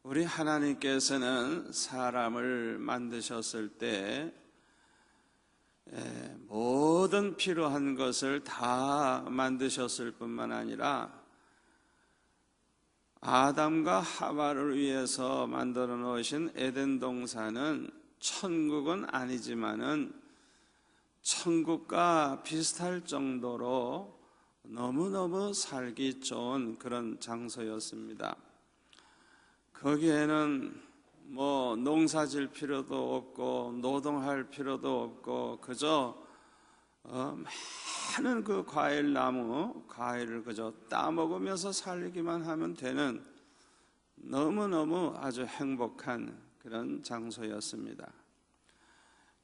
우리 하나님께서는 사람을 만드셨을 때 모든 필요한 것을 다 만드셨을 뿐만 아니라 아담과 하와를 위해서 만들어 놓으신 에덴 동산은 천국은 아니지만은 천국과 비슷할 정도로 너무너무 살기 좋은 그런 장소였습니다. 거기에는 농사 질 필요도 없고 노동할 필요도 없고 그저 많은 그 과일을 그저 따먹으면서 살기만 하면 되는 너무너무 아주 행복한 그런 장소였습니다.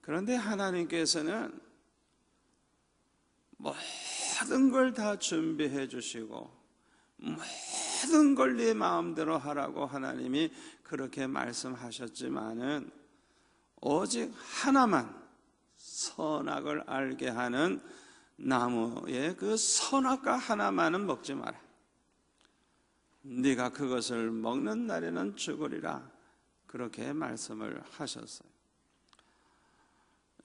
그런데 하나님께서는 모든 걸 다 준비해 주시고 모든 걸 네 마음대로 하라고 하나님이 그렇게 말씀하셨지만은 오직 하나만 선악을 알게 하는 나무의 그 선악과 하나만은 먹지 마라. 네가 그것을 먹는 날에는 죽으리라. 그렇게 말씀을 하셨어요.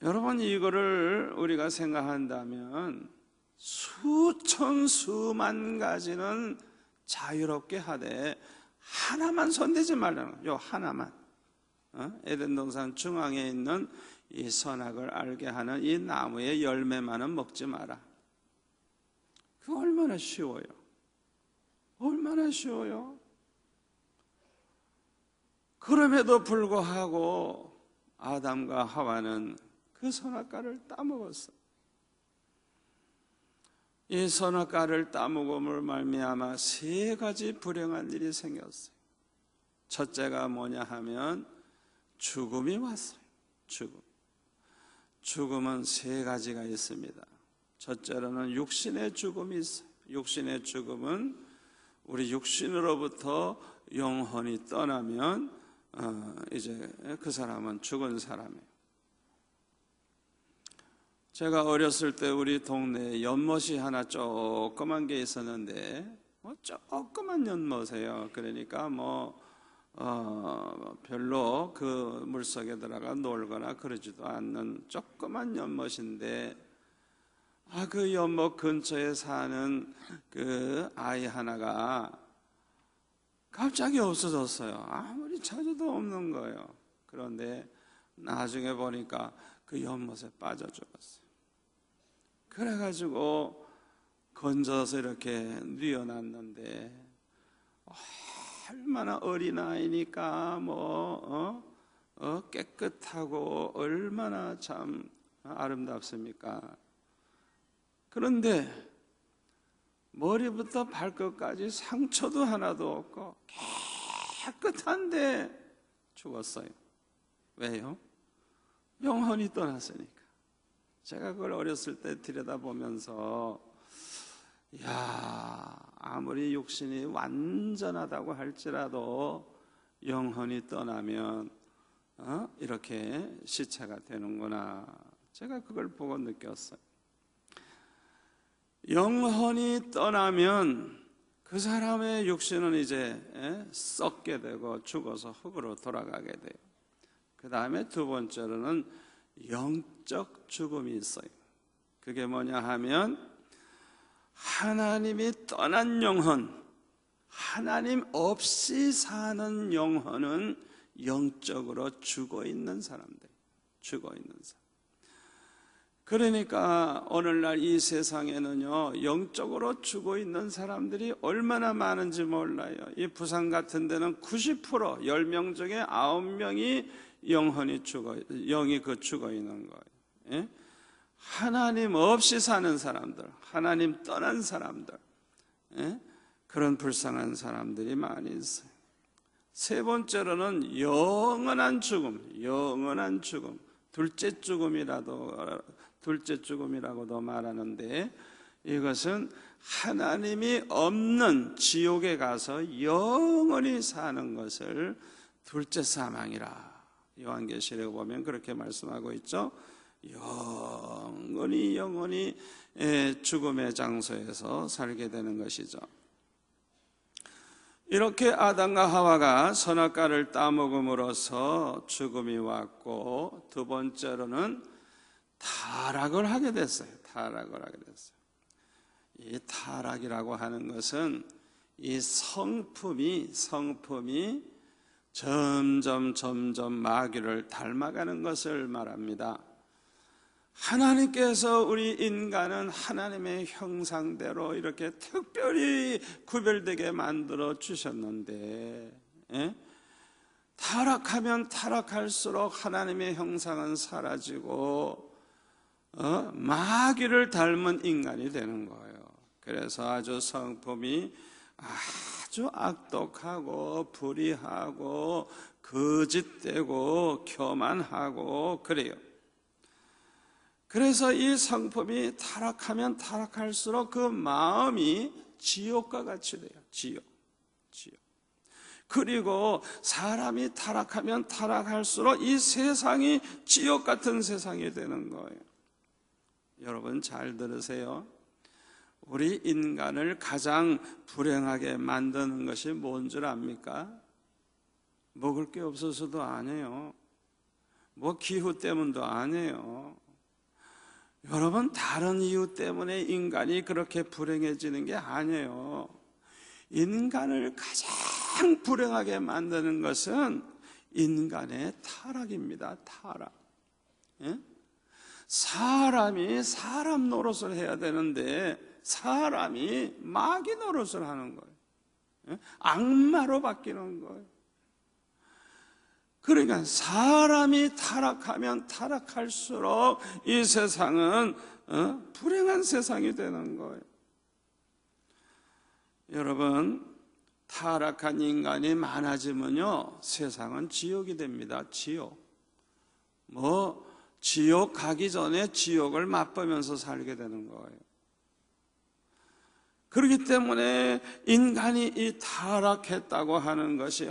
여러분, 이거를 우리가 생각한다면 수천 수만 가지는 자유롭게 하되 하나만 손대지 말라는 거예요. 하나만. 에덴 동산 중앙에 있는 이 선악을 알게 하는 이 나무의 열매만은 먹지 마라. 그거 얼마나 쉬워요. 얼마나 쉬워요. 그럼에도 불구하고 아담과 하와는 그 선악과를 따먹었어요. 이 선악과를 따먹음을 말미암아 세 가지 불행한 일이 생겼어요. 첫째가 뭐냐 하면 죽음이 왔어요. 죽음은 세 가지가 있습니다. 첫째로는 육신의 죽음이 있어요. 육신의 죽음은 우리 육신으로부터 영혼이 떠나면 이제 그 사람은 죽은 사람이에요. 제가 어렸을 때 우리 동네에 연못이 하나 조그만 게 있었는데 조그만 연못이에요. 그러니까 별로 그 물속에 들어가 놀거나 그러지도 않는 조그만 연못인데 그 연못 근처에 사는 그 아이 하나가 갑자기 없어졌어요. 아무리 찾아도 없는 거예요. 그런데 나중에 보니까 그 연못에 빠져 죽었어요. 그래가지고 건져서 이렇게 뉘어놨는데 얼마나 어린아이니까 깨끗하고 얼마나 참 아름답습니까? 그런데 머리부터 발끝까지 상처도 하나도 없고 깨끗한데 죽었어요. 왜요? 영혼이 떠났으니까. 제가 그걸 어렸을 때 들여다보면서 아무리 육신이 완전하다고 할지라도 영혼이 떠나면 이렇게 시체가 되는구나. 제가 그걸 보고 느꼈어요. 영혼이 떠나면 그 사람의 육신은 이제 썩게 되고 죽어서 흙으로 돌아가게 돼요. 그 다음에 두 번째로는 영적 죽음이 있어요. 그게 뭐냐 하면 하나님이 떠난 영혼, 하나님 없이 사는 영혼은 영적으로 죽어있는 사람들, 그러니까 오늘날 이 세상에는요 영적으로 죽어있는 사람들이 얼마나 많은지 몰라요. 이 부산 같은 데는 90% 10명 중에 9명이 영이 죽어있는 거예요. 하나님 없이 사는 사람들, 하나님 떠난 사람들, 그런 불쌍한 사람들이 많이 있어요. 세 번째로는 영원한 죽음, 둘째 죽음이라고도 말하는데 이것은 하나님이 없는 지옥에 가서 영원히 사는 것을 둘째 사망이라 요한계시록에 보면 그렇게 말씀하고 있죠. 영원히 죽음의 장소에서 살게 되는 것이죠. 이렇게 아담과 하와가 선악과를 따먹음으로써 죽음이 왔고, 두 번째로는 타락을 하게 됐어요. 타락을 하게 됐어요. 이 타락이라고 하는 것은 이 성품이 점점 마귀를 닮아가는 것을 말합니다. 하나님께서 우리 인간은 하나님의 형상대로 이렇게 특별히 구별되게 만들어 주셨는데, 타락하면 타락할수록 하나님의 형상은 사라지고 마귀를 닮은 인간이 되는 거예요. 그래서 아주 성품이 아주 악독하고 불의하고 거짓되고 교만하고 그래요. 그래서 이 성품이 타락하면 타락할수록 그 마음이 지옥과 같이 돼요. 지옥. 그리고 사람이 타락하면 타락할수록 이 세상이 지옥 같은 세상이 되는 거예요. 여러분 잘 들으세요. 우리 인간을 가장 불행하게 만드는 것이 뭔 줄 압니까? 먹을 게 없어서도 아니에요. 뭐 기후 때문도 아니에요. 여러분 다른 이유 때문에 인간이 그렇게 불행해지는 게 아니에요. 인간을 가장 불행하게 만드는 것은 인간의 타락입니다. 타락. 사람이 사람 노릇을 해야 되는데 사람이 마귀 노릇을 하는 거예요. 악마로 바뀌는 거예요. 그러니까 사람이 타락하면 타락할수록 이 세상은 불행한 세상이 되는 거예요. 여러분, 타락한 인간이 많아지면요 세상은 지옥이 됩니다. 지옥 가기 전에 지옥을 맛보면서 살게 되는 거예요. 그렇기 때문에 인간이 이 타락했다고 하는 것이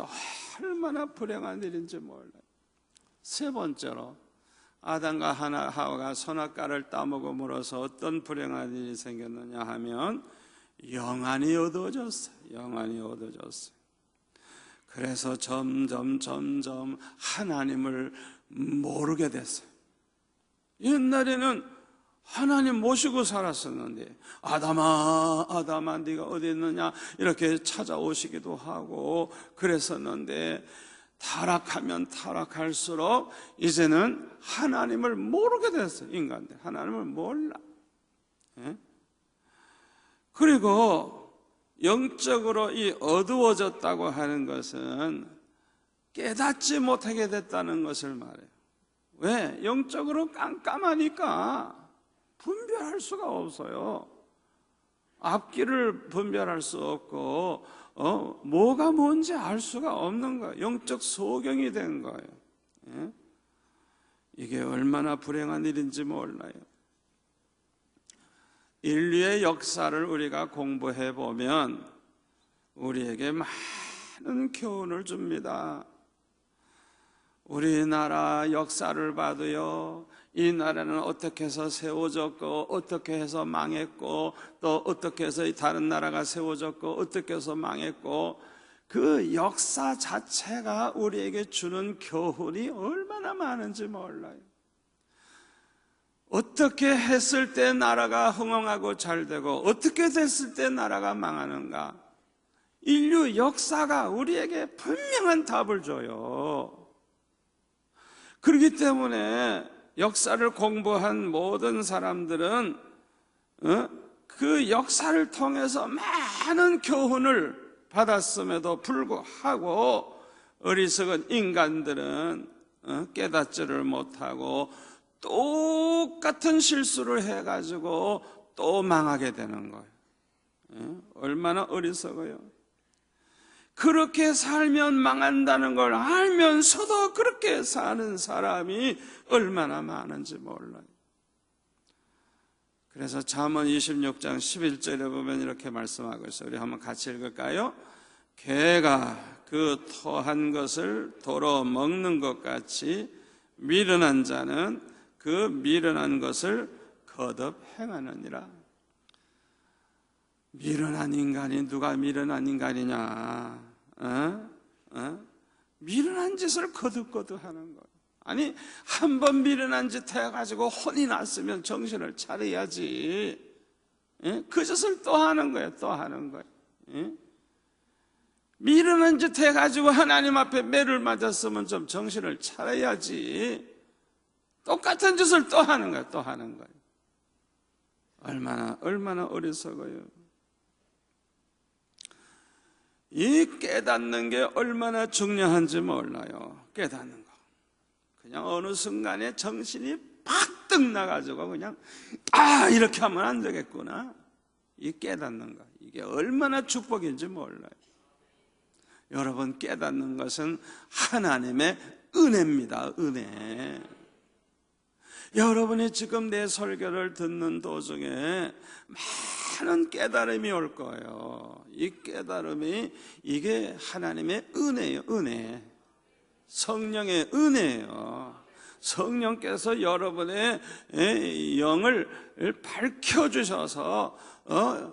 얼마나 불행한 일인지 몰라요. 세 번째로 아담과 하와가 선악과를 따먹음으로써 어떤 불행한 일이 생겼느냐 하면 영안이 어두워졌어요. 그래서 점점 하나님을 모르게 됐어요. 옛날에는 하나님 모시고 살았었는데 아담아 네가 어디 있느냐 이렇게 찾아오시기도 하고 그랬었는데 타락하면 타락할수록 이제는 하나님을 모르게 됐어요. 인간들 하나님을 몰라. 그리고 영적으로 이 어두워졌다고 하는 것은 깨닫지 못하게 됐다는 것을 말해요. 왜? 영적으로 깜깜하니까 분별할 수가 없어요. 앞길을 분별할 수 없고 뭐가 뭔지 알 수가 없는 거예요. 영적 소경이 된 거예요. 이게 얼마나 불행한 일인지 몰라요. 인류의 역사를 우리가 공부해 보면 우리에게 많은 교훈을 줍니다. 우리나라 역사를 봐도요, 이 나라는 어떻게 해서 세워졌고 어떻게 해서 망했고 또 어떻게 해서 다른 나라가 세워졌고 어떻게 해서 망했고 그 역사 자체가 우리에게 주는 교훈이 얼마나 많은지 몰라요. 어떻게 했을 때 나라가 흥황하고 잘되고 어떻게 됐을 때 나라가 망하는가, 인류 역사가 우리에게 분명한 답을 줘요. 그렇기 때문에 역사를 공부한 모든 사람들은 그 역사를 통해서 많은 교훈을 받았음에도 불구하고 어리석은 인간들은 깨닫지를 못하고 똑같은 실수를 해가지고 또 망하게 되는 거예요. 얼마나 어리석어요. 그렇게 살면 망한다는 걸 알면서도 그렇게 사는 사람이 얼마나 많은지 몰라요. 그래서 잠언 26장 11절에 보면 이렇게 말씀하고 있어요. 우리 한번 같이 읽을까요? 개가 그 토한 것을 도로 먹는 것 같이 미련한 자는 그 미련한 것을 거듭 행하느니라. 미련한 인간이 누가 미련한 인간이냐? 미련한 짓을 거듭거듭 하는 거예요. 아니, 한 번 미련한 짓 해가지고 혼이 났으면 정신을 차려야지. 그 짓을 또 하는 거예요. 또 하는 거예요. 미련한 짓 해가지고 하나님 앞에 매를 맞았으면 좀 정신을 차려야지. 똑같은 짓을 또 하는 거예요. 또 하는 거예요. 얼마나 어리석어요. 이 깨닫는 게 얼마나 중요한지 몰라요. 깨닫는 거. 그냥 어느 순간에 정신이 팍 나가지고 그냥 이렇게 하면 안 되겠구나. 이 깨닫는 거. 이게 얼마나 축복인지 몰라요. 여러분, 깨닫는 것은 하나님의 은혜입니다. 은혜. 여러분이 지금 내 설교를 듣는 도중에 많은 깨달음이 올 거예요. 이 깨달음이 이게 하나님의 은혜예요. 은혜. 성령의 은혜예요. 성령께서 여러분의 영을 밝혀주셔서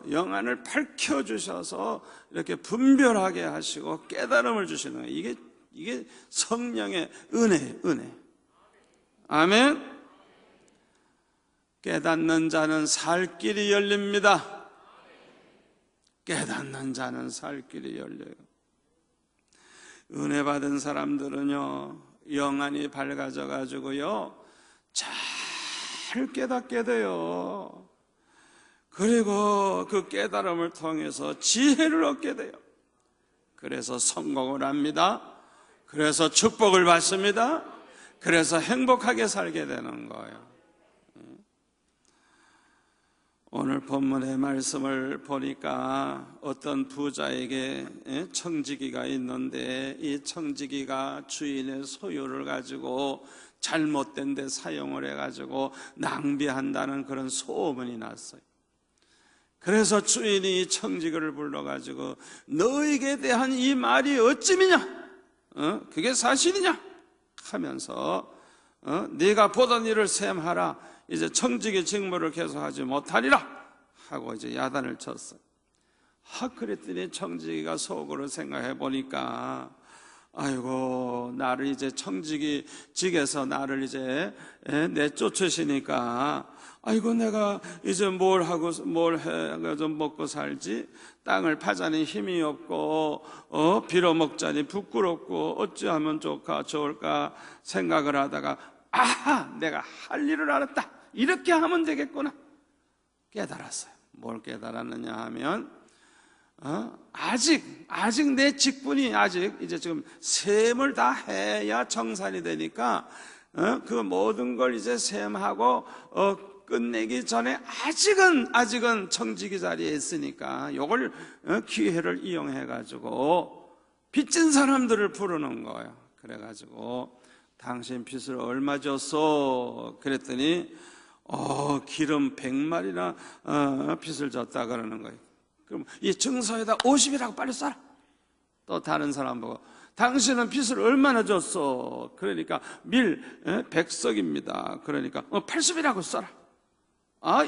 영안을 밝혀주셔서 이렇게 분별하게 하시고 깨달음을 주시는 거예요. 이게 성령의 은혜예요. 은혜. 아멘. 깨닫는 자는 살 길이 열립니다. 깨닫는 자는 살 길이 열려요. 은혜 받은 사람들은요, 영안이 밝아져 가지고요, 잘 깨닫게 돼요. 그리고 그 깨달음을 통해서 지혜를 얻게 돼요. 그래서 성공을 합니다. 그래서 축복을 받습니다. 그래서 행복하게 살게 되는 거예요. 오늘 본문의 말씀을 보니까 어떤 부자에게 청지기가 있는데 이 청지기가 주인의 소유를 가지고 잘못된 데 사용을 해가지고 낭비한다는 그런 소문이 났어요. 그래서 주인이 이 청지기를 불러가지고 너에게 대한 이 말이 어찌미냐? 그게 사실이냐? 하면서 네가 보던 일을 셈하라. 이제 청지기 직무를 계속하지 못하리라 하고 이제 야단을 쳤어요. 그랬더니 청지기가 속으로 생각해 보니까 아이고, 나를 이제 청지기 직에서 나를 이제 내쫓으시니까 아이고, 내가 이제 뭘 해가지고 먹고 살지? 땅을 파자니 힘이 없고 빌어먹자니 부끄럽고 어찌하면 좋을까 생각을 하다가 내가 할 일을 알았다. 이렇게 하면 되겠구나. 깨달았어요. 뭘 깨달았느냐 하면 아직 내 직분이 이제 지금 셈을 다 해야 정산이 되니까 그 모든 걸 이제 셈하고 끝내기 전에 아직은 청지기 자리에 있으니까 이걸 기회를 이용해 가지고 빚진 사람들을 부르는 거예요. 그래 가지고 당신 빚을 얼마 줬어? 그랬더니 기름 100마리나 빚을 졌다 그러는 거예요. 그럼 이 증서에다 50이라고 빨리 써라. 또 다른 사람 보고 당신은 빚을 얼마나 줬어? 그러니까 밀 100석입니다. 그러니까 80이라고 써라.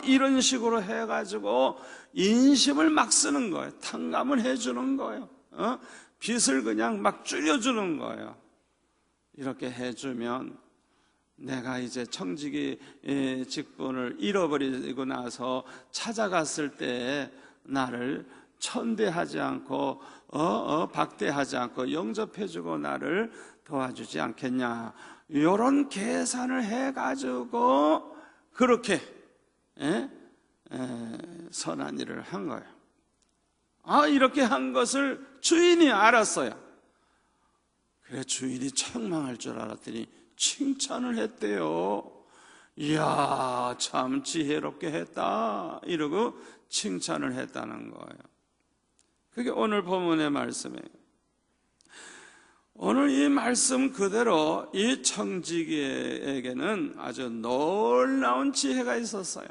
이런 식으로 해가지고 인심을 막 쓰는 거예요. 탕감을 해주는 거예요. 빚을 그냥 막 줄여주는 거예요. 이렇게 해주면 내가 이제 청지기 직분을 잃어버리고 나서 찾아갔을 때 나를 천대하지 않고 박대하지 않고 영접해주고 나를 도와주지 않겠냐, 이런 계산을 해가지고 그렇게 선한 일을 한 거예요. 이렇게 한 것을 주인이 알았어요. 그래, 주인이 책망할 줄 알았더니 칭찬을 했대요. 이야, 참 지혜롭게 했다, 이러고 칭찬을 했다는 거예요. 그게 오늘 본문의 말씀이에요. 오늘 이 말씀 그대로 이 청지기에게는 아주 놀라운 지혜가 있었어요.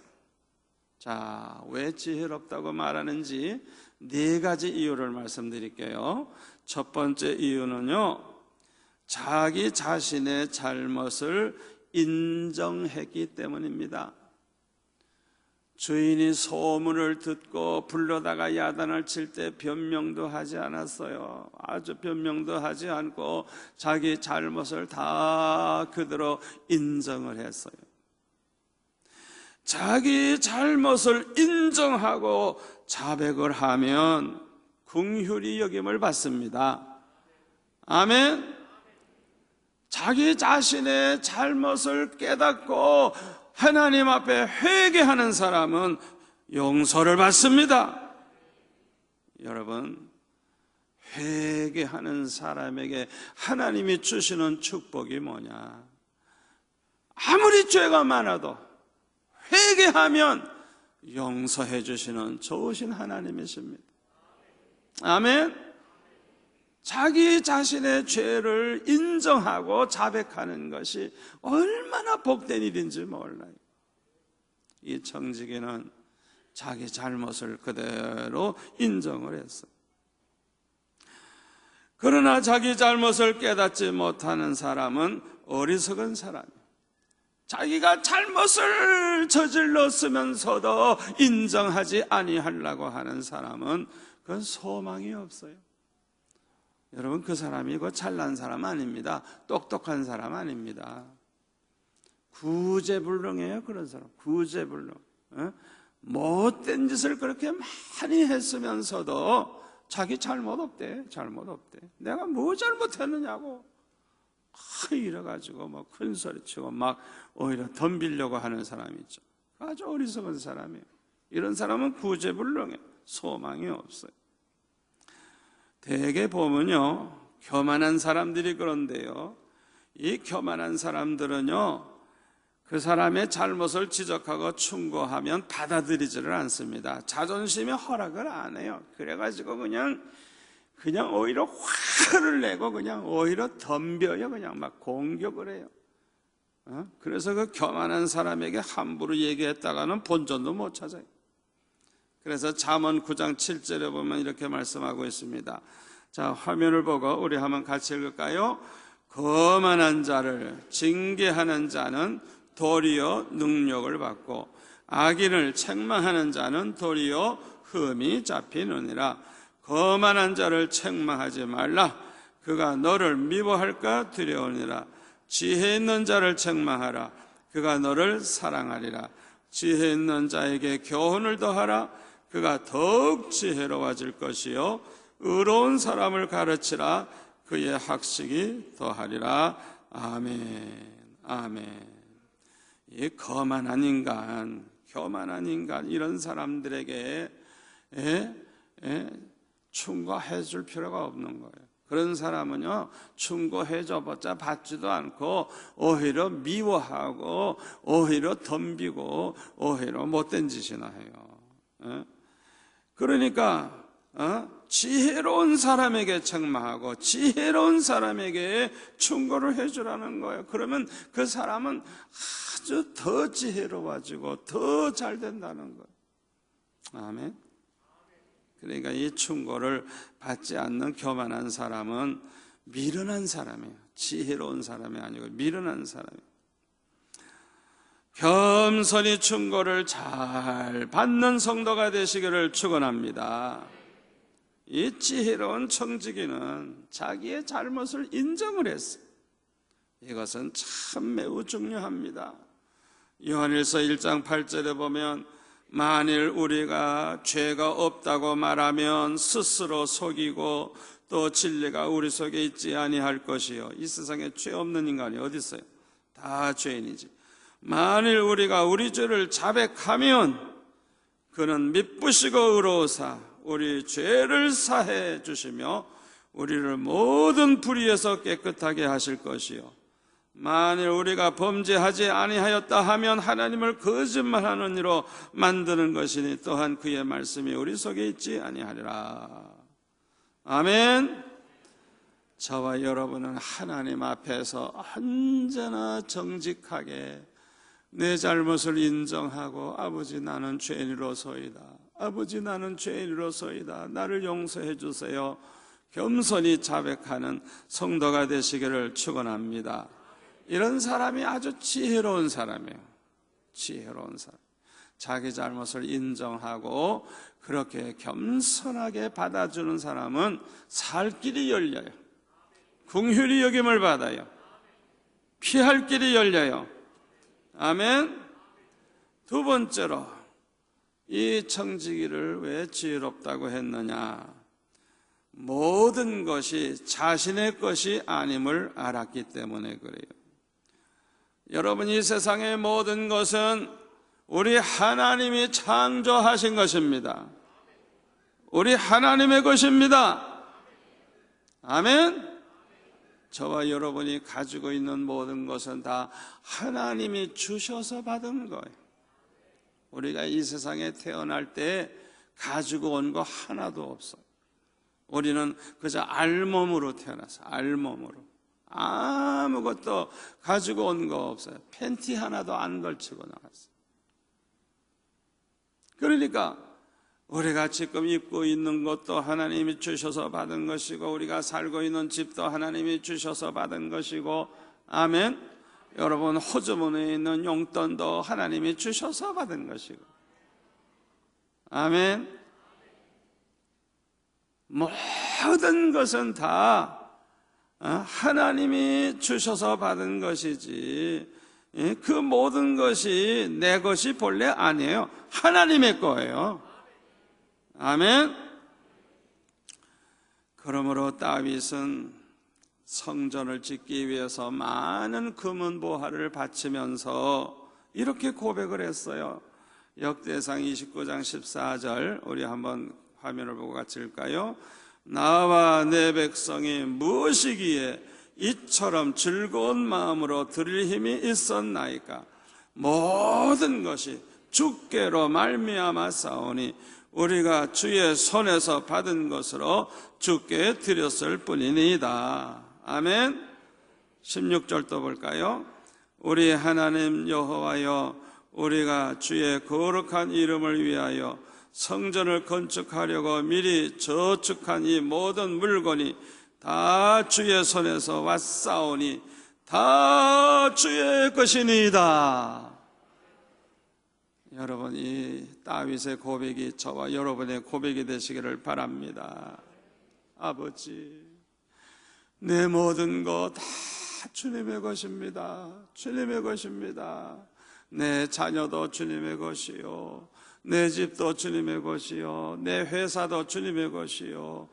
자, 왜 지혜롭다고 말하는지 4가지 이유를 말씀드릴게요. 첫 번째 이유는요, 자기 자신의 잘못을 인정했기 때문입니다. 주인이 소문을 듣고 불러다가 야단을 칠 때 변명도 하지 않았어요. 아주 변명도 하지 않고 자기 잘못을 다 그대로 인정을 했어요. 자기 잘못을 인정하고 자백을 하면 긍휼히 여김을 받습니다. 아멘. 자기 자신의 잘못을 깨닫고 하나님 앞에 회개하는 사람은 용서를 받습니다. 여러분, 회개하는 사람에게 하나님이 주시는 축복이 뭐냐? 아무리 죄가 많아도 회개하면 용서해 주시는 좋으신 하나님이십니다. 아멘. 자기 자신의 죄를 인정하고 자백하는 것이 얼마나 복된 일인지 몰라요. 이 청지기는 자기 잘못을 그대로 인정을 했어요. 그러나 자기 잘못을 깨닫지 못하는 사람은 어리석은 사람이에요. 자기가 잘못을 저질렀으면서도 인정하지 아니하려고 하는 사람은 그건 소망이 없어요. 여러분, 그 사람이 그 잘난 사람 아닙니다. 똑똑한 사람 아닙니다. 구제불능이에요. 그런 사람 구제불능. 못된 짓을 그렇게 많이 했으면서도 자기 잘못 없대. 잘못 없대. 내가 뭐 잘못했느냐고 이래가지고 뭐 큰 소리치고 막 오히려 덤비려고 하는 사람이 있죠. 아주 어리석은 사람이에요. 이런 사람은 구제불능해요. 소망이 없어요. 대개 보면요, 교만한 사람들이 그런데요, 이 교만한 사람들은요, 그 사람의 잘못을 지적하고 충고하면 받아들이지를 않습니다. 자존심에 허락을 안 해요. 그래가지고 그냥 오히려 화를 내고 그냥 오히려 덤벼요. 그냥 막 공격을 해요. 그래서 그 교만한 사람에게 함부로 얘기했다가는 본전도 못 찾아요. 그래서 잠언 9장 7절에 보면 이렇게 말씀하고 있습니다. 자, 화면을 보고 우리 한번 같이 읽을까요? 거만한 자를 징계하는 자는 도리어 능력을 받고 악인을 책망하는 자는 도리어 흠이 잡히느니라. 거만한 자를 책망하지 말라. 그가 너를 미워할까 두려우니라. 지혜 있는 자를 책망하라. 그가 너를 사랑하리라. 지혜 있는 자에게 교훈을 더하라. 그가 더욱 지혜로워질 것이요 의로운 사람을 가르치라. 그의 학식이 더하리라. 아멘. 아멘. 이 거만한 인간, 교만한 인간, 이런 사람들에게 충고해 줄 필요가 없는 거예요. 그런 사람은요, 충고해줘봤자 받지도 않고 오히려 미워하고 오히려 덤비고 오히려 못된 짓이나 해요. 그러니까 지혜로운 사람에게 책망하고 지혜로운 사람에게 충고를 해주라는 거예요. 그러면 그 사람은 아주 더 지혜로워지고 더 잘 된다는 거예요. 아멘. 그러니까 이 충고를 받지 않는 교만한 사람은 미련한 사람이에요. 지혜로운 사람이 아니고 미련한 사람이에요. 겸손히 충고를 잘 받는 성도가 되시기를 축원합니다. 이 지혜로운 청지기는 자기의 잘못을 인정을 했어요. 이것은 참 매우 중요합니다. 요한일서 1장 8절에 보면 만일 우리가 죄가 없다고 말하면 스스로 속이고 또 진리가 우리 속에 있지 아니할 것이요. 이 세상에 죄 없는 인간이 어디 있어요? 다 죄인이지. 만일 우리가 우리 죄를 자백하면 그는 미쁘시고 의로우사 우리 죄를 사해 주시며 우리를 모든 불의에서 깨끗하게 하실 것이요 만일 우리가 범죄하지 아니하였다 하면 하나님을 거짓말하는 이로 만드는 것이니 또한 그의 말씀이 우리 속에 있지 아니하리라. 아멘. 저와 여러분은 하나님 앞에서 언제나 정직하게 내 잘못을 인정하고 아버지 나는 죄인으로소이다. 아버지 나는 죄인으로소이다. 나를 용서해 주세요. 겸손히 자백하는 성도가 되시기를 축원합니다. 이런 사람이 아주 지혜로운 사람이에요. 지혜로운 사람. 자기 잘못을 인정하고 그렇게 겸손하게 받아주는 사람은 살 길이 열려요. 긍휼히 여김을 받아요. 피할 길이 열려요. 아멘. 두 번째로, 이 청지기를 왜 지혜롭다고 했느냐? 모든 것이 자신의 것이 아님을 알았기 때문에 그래요. 여러분, 이 세상의 모든 것은 우리 하나님이 창조하신 것입니다. 우리 하나님의 것입니다. 아멘. 저와 여러분이 가지고 있는 모든 것은 다 하나님이 주셔서 받은 거예요. 우리가 이 세상에 태어날 때 가지고 온 거 하나도 없어요. 우리는 그저 알몸으로 태어났어요. 알몸으로. 아무것도 가지고 온 거 없어요. 팬티 하나도 안 걸치고 나왔어요. 그러니까 우리가 지금 입고 있는 것도 하나님이 주셔서 받은 것이고, 우리가 살고 있는 집도 하나님이 주셔서 받은 것이고, 아멘. 여러분, 호주머니에 있는 용돈도 하나님이 주셔서 받은 것이고, 아멘. 모든 것은 다 하나님이 주셔서 받은 것이지, 그 모든 것이 내 것이 본래 아니에요. 하나님의 거예요. 아멘. 그러므로 다윗은 성전을 짓기 위해서 많은 금은 보화를 바치면서 이렇게 고백을 했어요. 역대상 29장 14절, 우리 한번 화면을 보고 같이 읽을까요? 나와 내 백성이 무엇이기에 이처럼 즐거운 마음으로 드릴 힘이 있었나이까? 모든 것이 주께로 말미암아 싸우니 우리가 주의 손에서 받은 것으로 주께 드렸을 뿐이니이다. 아멘. 16절도 볼까요? 우리 하나님 여호와여, 우리가 주의 거룩한 이름을 위하여 성전을 건축하려고 미리 저축한 이 모든 물건이 다 주의 손에서 왔사오니 다 주의 것이니이다. 여러분, 이 다윗의 고백이 저와 여러분의 고백이 되시기를 바랍니다. 아버지, 내 모든 것 다 주님의 것입니다. 주님의 것입니다. 내 자녀도 주님의 것이요, 내 집도 주님의 것이요, 내 회사도 주님의 것이요,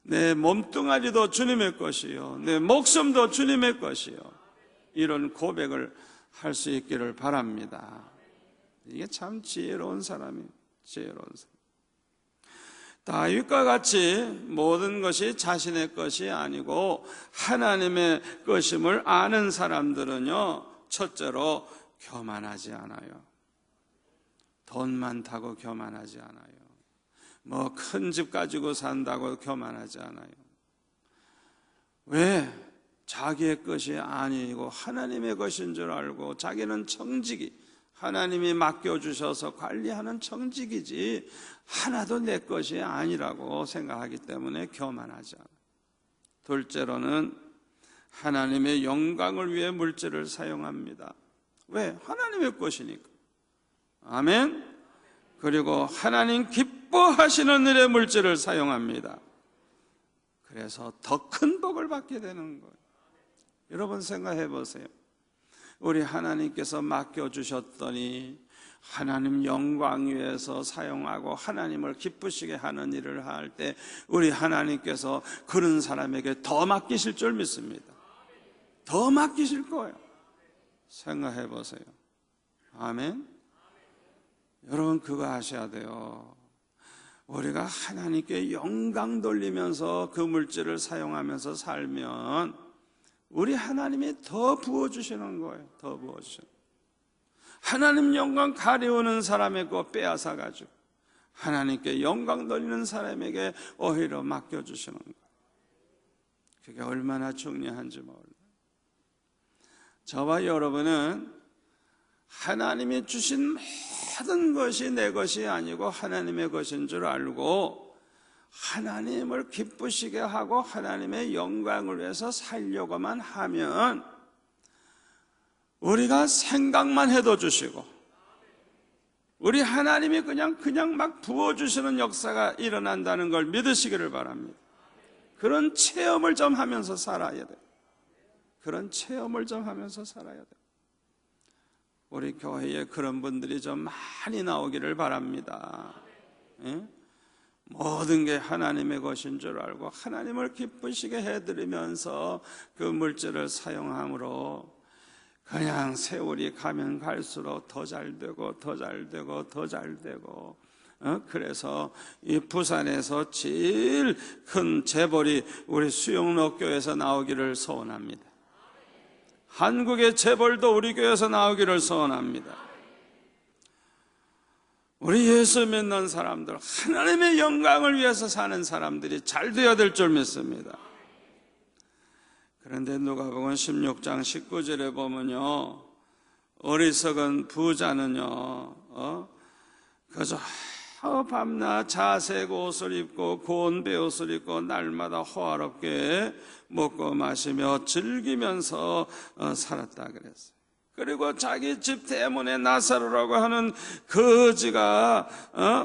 내 몸뚱아리도 주님의 것이요, 내 목숨도 주님의 것이요. 이런 고백을 할 수 있기를 바랍니다. 이게 참 지혜로운 사람이에요. 지혜로운 사람. 다윗과 같이 모든 것이 자신의 것이 아니고 하나님의 것임을 아는 사람들은요, 첫째로 교만하지 않아요. 돈 많다고 교만하지 않아요. 뭐 큰 집 가지고 산다고 교만하지 않아요. 왜? 자기의 것이 아니고 하나님의 것인 줄 알고, 자기는 청지기, 하나님이 맡겨주셔서 관리하는 청지기지 하나도 내 것이 아니라고 생각하기 때문에 교만하지 않아요. 둘째로는 하나님의 영광을 위해 물질을 사용합니다. 왜? 하나님의 것이니까. 아멘. 그리고 하나님 기뻐하시는 일에 물질을 사용합니다. 그래서 더 큰 복을 받게 되는 거예요. 여러분 생각해 보세요. 우리 하나님께서 맡겨주셨더니 하나님 영광 위해서 사용하고 하나님을 기쁘시게 하는 일을 할 때 우리 하나님께서 그런 사람에게 더 맡기실 줄 믿습니다. 더 맡기실 거예요. 생각해 보세요. 아멘. 여러분, 그거 아셔야 돼요. 우리가 하나님께 영광 돌리면서 그 물질을 사용하면서 살면 우리 하나님이 더 부어주시는 거예요. 더 부어주시는 거예요. 하나님 영광 가려우는 사람의 거 빼앗아가지고 하나님께 영광 돌리는 사람에게 오히려 맡겨주시는 거예요. 그게 얼마나 중요한지 몰라요. 저와 여러분은 하나님이 주신 모든 것이 내 것이 아니고 하나님의 것인 줄 알고 하나님을 기쁘시게 하고 하나님의 영광을 위해서 살려고만 하면 우리가 생각만 해도 주시고 우리 하나님이 그냥 막 부어주시는 역사가 일어난다는 걸 믿으시기를 바랍니다. 그런 체험을 좀 하면서 살아야 돼요. 그런 체험을 좀 하면서 살아야 돼요. 우리 교회에 그런 분들이 좀 많이 나오기를 바랍니다. 예? 모든 게 하나님의 것인 줄 알고 하나님을 기쁘시게 해드리면서 그 물질을 사용함으로 그냥 세월이 가면 갈수록 더 잘되고 더 잘되고 더 잘되고, 그래서 이 부산에서 제일 큰 재벌이 우리 수영로 교회에서 나오기를 소원합니다. 한국의 재벌도 우리 교회에서 나오기를 소원합니다. 우리 예수 믿는 사람들, 하나님의 영광을 위해서 사는 사람들이 잘 되어야 될 줄 믿습니다. 그런데 누가복음 16장 19절에 보면요, 어리석은 부자는요, 그저 밤낮 자색 옷을 입고 고운 베옷을 입고 날마다 호화롭게 먹고 마시며 즐기면서 살았다 그랬어요. 그리고 자기 집 대문에 나사로라고 하는 거지가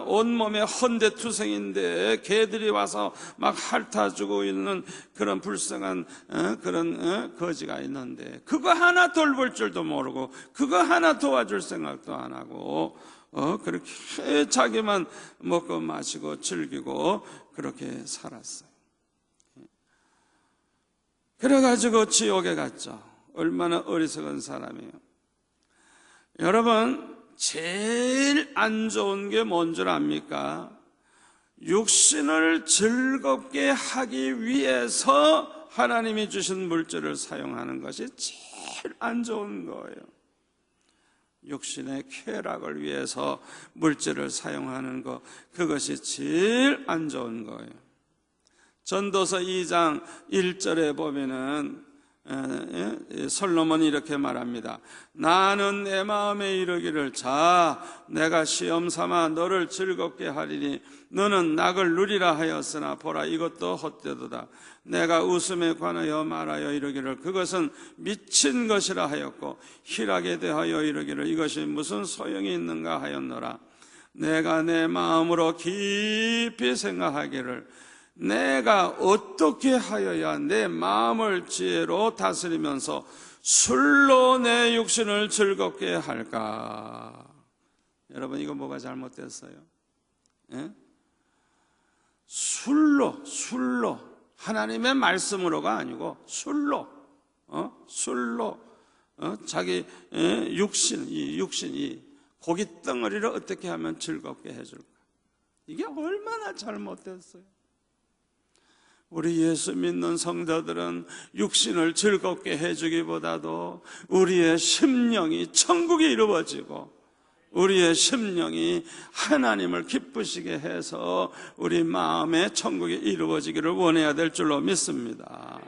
온몸에 헌데투성인데 개들이 와서 막 핥아주고 있는 그런 불쌍한 그런 거지가 있는데 그거 하나 돌볼 줄도 모르고 그거 하나 도와줄 생각도 안 하고 그렇게 자기만 먹고 마시고 즐기고 그렇게 살았어요. 그래가지고 지옥에 갔죠. 얼마나 어리석은 사람이에요. 여러분, 제일 안 좋은 게 뭔 줄 압니까? 육신을 즐겁게 하기 위해서 하나님이 주신 물질을 사용하는 것이 제일 안 좋은 거예요. 육신의 쾌락을 위해서 물질을 사용하는 것, 그것이 제일 안 좋은 거예요. 전도서 2장 1절에 보면은 솔로몬이 이렇게 말합니다. 나는 내 마음에 이르기를 자 내가 시험 삼아 너를 즐겁게 하리니 너는 낙을 누리라 하였으나 보라 이것도 헛되도다. 내가 웃음에 관하여 말하여 이르기를 그것은 미친 것이라 하였고 희락에 대하여 이르기를 이것이 무슨 소용이 있는가 하였노라. 내가 내 마음으로 깊이 생각하기를 내가 어떻게 하여야 내 마음을 지혜로 다스리면서 술로 내 육신을 즐겁게 할까? 여러분, 이거 뭐가 잘못됐어요? 예? 술로 하나님의 말씀으로가 아니고 술로 자기 육신 이 고기 덩어리를 어떻게 하면 즐겁게 해줄까? 이게 얼마나 잘못됐어요. 우리 예수 믿는 성도들은 육신을 즐겁게 해주기보다도 우리의 심령이 천국에 이루어지고 우리의 심령이 하나님을 기쁘시게 해서 우리 마음의 천국이 이루어지기를 원해야 될 줄로 믿습니다.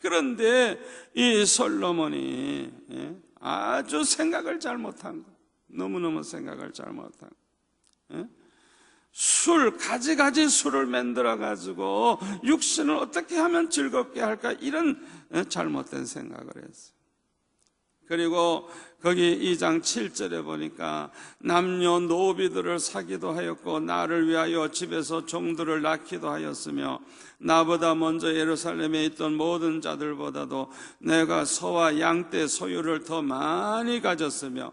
그런데 이 솔로몬이 아주 생각을 잘못한 거, 너무너무 생각을 잘못한 거. 가지 술을 만들어 가지고 육신을 어떻게 하면 즐겁게 할까, 이런 잘못된 생각을 했어요. 그리고 거기 2장 7절에 보니까 남녀 노비들을 사기도 하였고 나를 위하여 집에서 종들을 낳기도 하였으며 나보다 먼저 예루살렘에 있던 모든 자들보다도 내가 소와 양떼 소유를 더 많이 가졌으며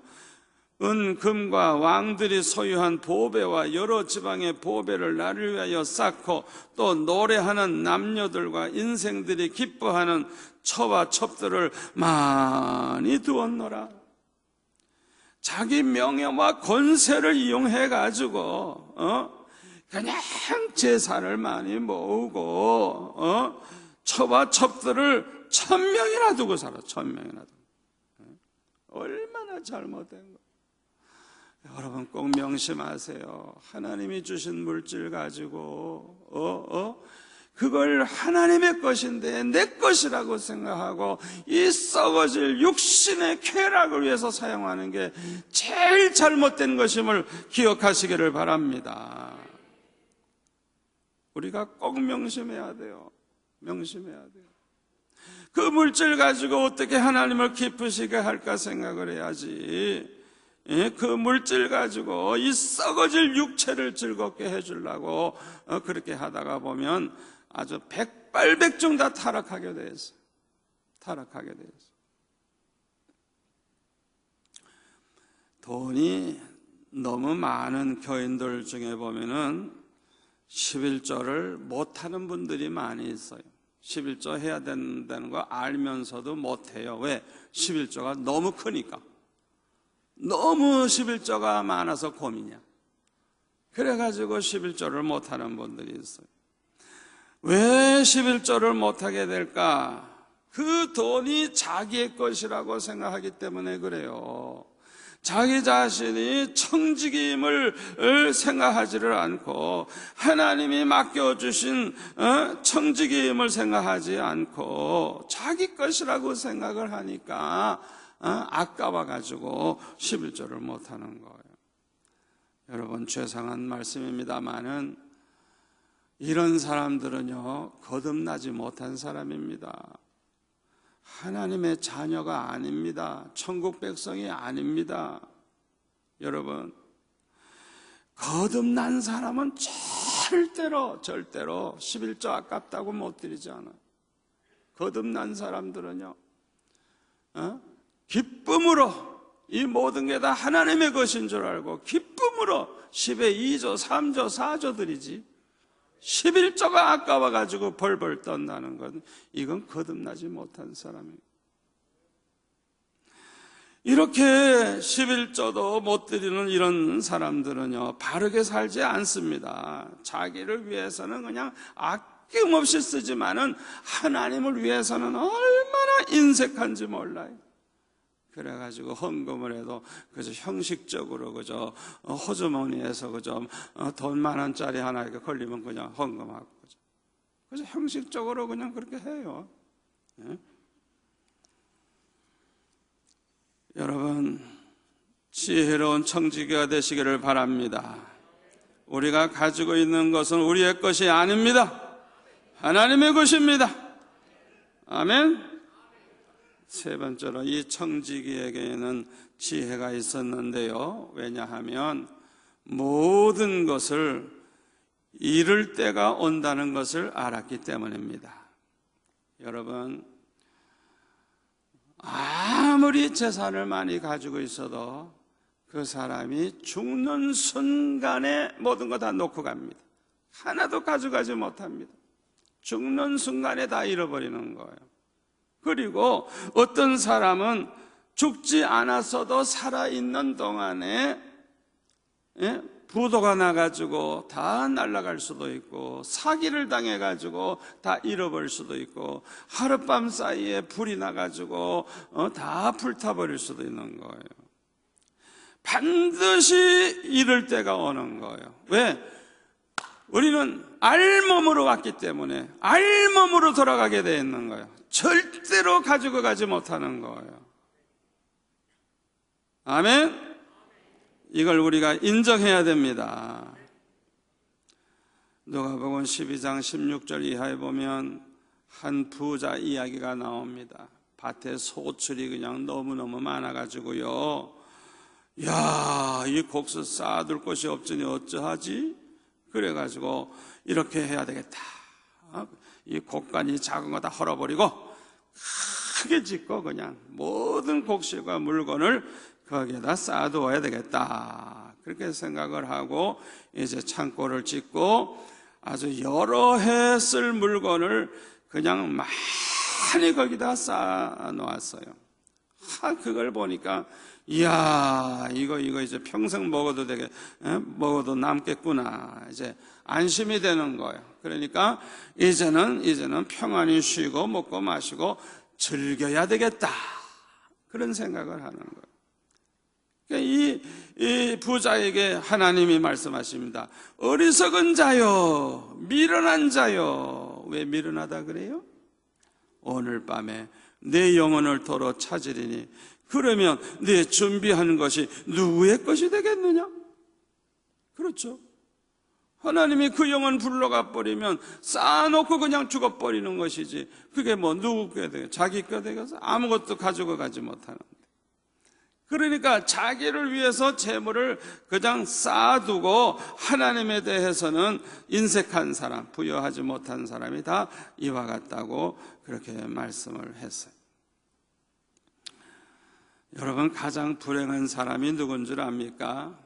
은금과 왕들이 소유한 보배와 여러 지방의 보배를 나를 위하여 쌓고 또 노래하는 남녀들과 인생들이 기뻐하는 처와 첩들을 많이 두었노라. 자기 명예와 권세를 이용해 가지고 그냥 재산을 많이 모으고 처와 첩들을 1000명이나 두고 살아. 1000명이나 두고. 얼마나 잘못된 거. 여러분 꼭 명심하세요. 하나님이 주신 물질 가지고 그걸 하나님의 것인데 내 것이라고 생각하고 이 썩어질 육신의 쾌락을 위해서 사용하는 게 제일 잘못된 것임을 기억하시기를 바랍니다. 우리가 꼭 명심해야 돼요. 명심해야 돼요. 그 물질 가지고 어떻게 하나님을 기쁘시게 할까 생각을 해야지. 그 물질 가지고 이 썩어질 육체를 즐겁게 해주려고 그렇게 하다가 보면 아주 백발백중 다 타락하게 돼 있어요. 타락하게 돼 있어요. 돈이 너무 많은 교인들 중에 보면은 11조를 못하는 분들이 많이 있어요. 11조 해야 된다는 거 알면서도 못해요. 왜? 11조가 너무 크니까. 너무 11조가 많아서 고민이야. 그래가지고 11조를 못하는 분들이 있어요. 왜 11조를 못하게 될까? 그 돈이 자기의 것이라고 생각하기 때문에 그래요. 자기 자신이 청지기임을 생각하지를 않고 하나님이 맡겨주신 청지기임을 생각하지 않고 자기 것이라고 생각을 하니까 아까워가지고 11조를 못하는 거예요. 여러분, 죄송한 말씀입니다마는 이런 사람들은요 거듭나지 못한 사람입니다. 하나님의 자녀가 아닙니다. 천국 백성이 아닙니다. 여러분, 거듭난 사람은 절대로 11조 아깝다고 못 드리지 않아요. 거듭난 사람들은요 기쁨으로 이 모든 게 다 하나님의 것인 줄 알고 기쁨으로 10의 2조, 3조, 4조 드리지 11조가 아까워가지고 벌벌 떤다는 건 이건 거듭나지 못한 사람이에요. 이렇게 11조도 못 드리는 이런 사람들은요 바르게 살지 않습니다. 자기를 위해서는 그냥 아낌없이 쓰지만은 하나님을 위해서는 얼마나 인색한지 몰라요. 그래가지고 헌금을 해도 그저 형식적으로 그저 호주머니에서 그저 돈 10,000원짜리 하나 이렇게 걸리면 그냥 헌금하고 그저 형식적으로 그냥 그렇게 해요. 예? 여러분, 지혜로운 청지기가 되시기를 바랍니다. 우리가 가지고 있는 것은 우리의 것이 아닙니다. 하나님의 것입니다. 아멘. 세 번째로 이 청지기에게는 지혜가 있었는데요. 왜냐하면 모든 것을 이룰 때가 온다는 것을 알았기 때문입니다. 여러분, 아무리 재산을 많이 가지고 있어도 그 사람이 죽는 순간에 모든 거 다 놓고 갑니다. 하나도 가져가지 못합니다. 죽는 순간에 다 잃어버리는 거예요. 그리고 어떤 사람은 죽지 않았어도 살아있는 동안에 부도가 나가지고 다 날아갈 수도 있고 사기를 당해가지고 다 잃어버릴 수도 있고 하룻밤 사이에 불이 나가지고 다 불타버릴 수도 있는 거예요. 반드시 이럴 때가 오는 거예요. 왜? 우리는 알몸으로 왔기 때문에 알몸으로 돌아가게 되어 있는 거예요. 절대로 가지고 가지 못하는 거예요. 아멘? 이걸 우리가 인정해야 됩니다. 누가복음 12장 16절 이하에 보면 한 부자 이야기가 나옵니다. 밭에 소출이 그냥 너무너무 많아가지고요, 야, 이 곡수 쌓아둘 곳이 없으니 어쩌하지? 그래가지고 이렇게 해야 되겠다. 이 곡간이 작은 거 다 헐어버리고 크게 짓고 그냥 모든 곡식과 물건을 거기에다 쌓아두어야 되겠다. 그렇게 생각을 하고 이제 창고를 짓고 아주 여러 해 쓸 물건을 그냥 많이 거기다 쌓아 놓았어요. 그걸 보니까 이야, 이거 이제 평생 먹어도 먹어도 남겠구나. 이제 안심이 되는 거예요. 그러니까 이제는 평안히 쉬고 먹고 마시고 즐겨야 되겠다. 그런 생각을 하는 거예요. 이 부자에게 하나님이 말씀하십니다. 어리석은 자요, 미련한 자요. 왜 미련하다 그래요? 오늘 밤에 내 영혼을 도로 찾으리니 그러면 네 준비한 것이 누구의 것이 되겠느냐? 그렇죠. 하나님이 그 영혼 불러가 버리면 쌓아놓고 그냥 죽어버리는 것이지 그게 뭐 누구 게 되겠어? 자기 게 되겠어? 아무것도 가지고 가지 못하는데. 그러니까 자기를 위해서 재물을 그냥 쌓아두고 하나님에 대해서는 인색한 사람, 부여하지 못한 사람이 다 이와 같다고 그렇게 말씀을 했어요. 여러분, 가장 불행한 사람이 누군 줄 압니까?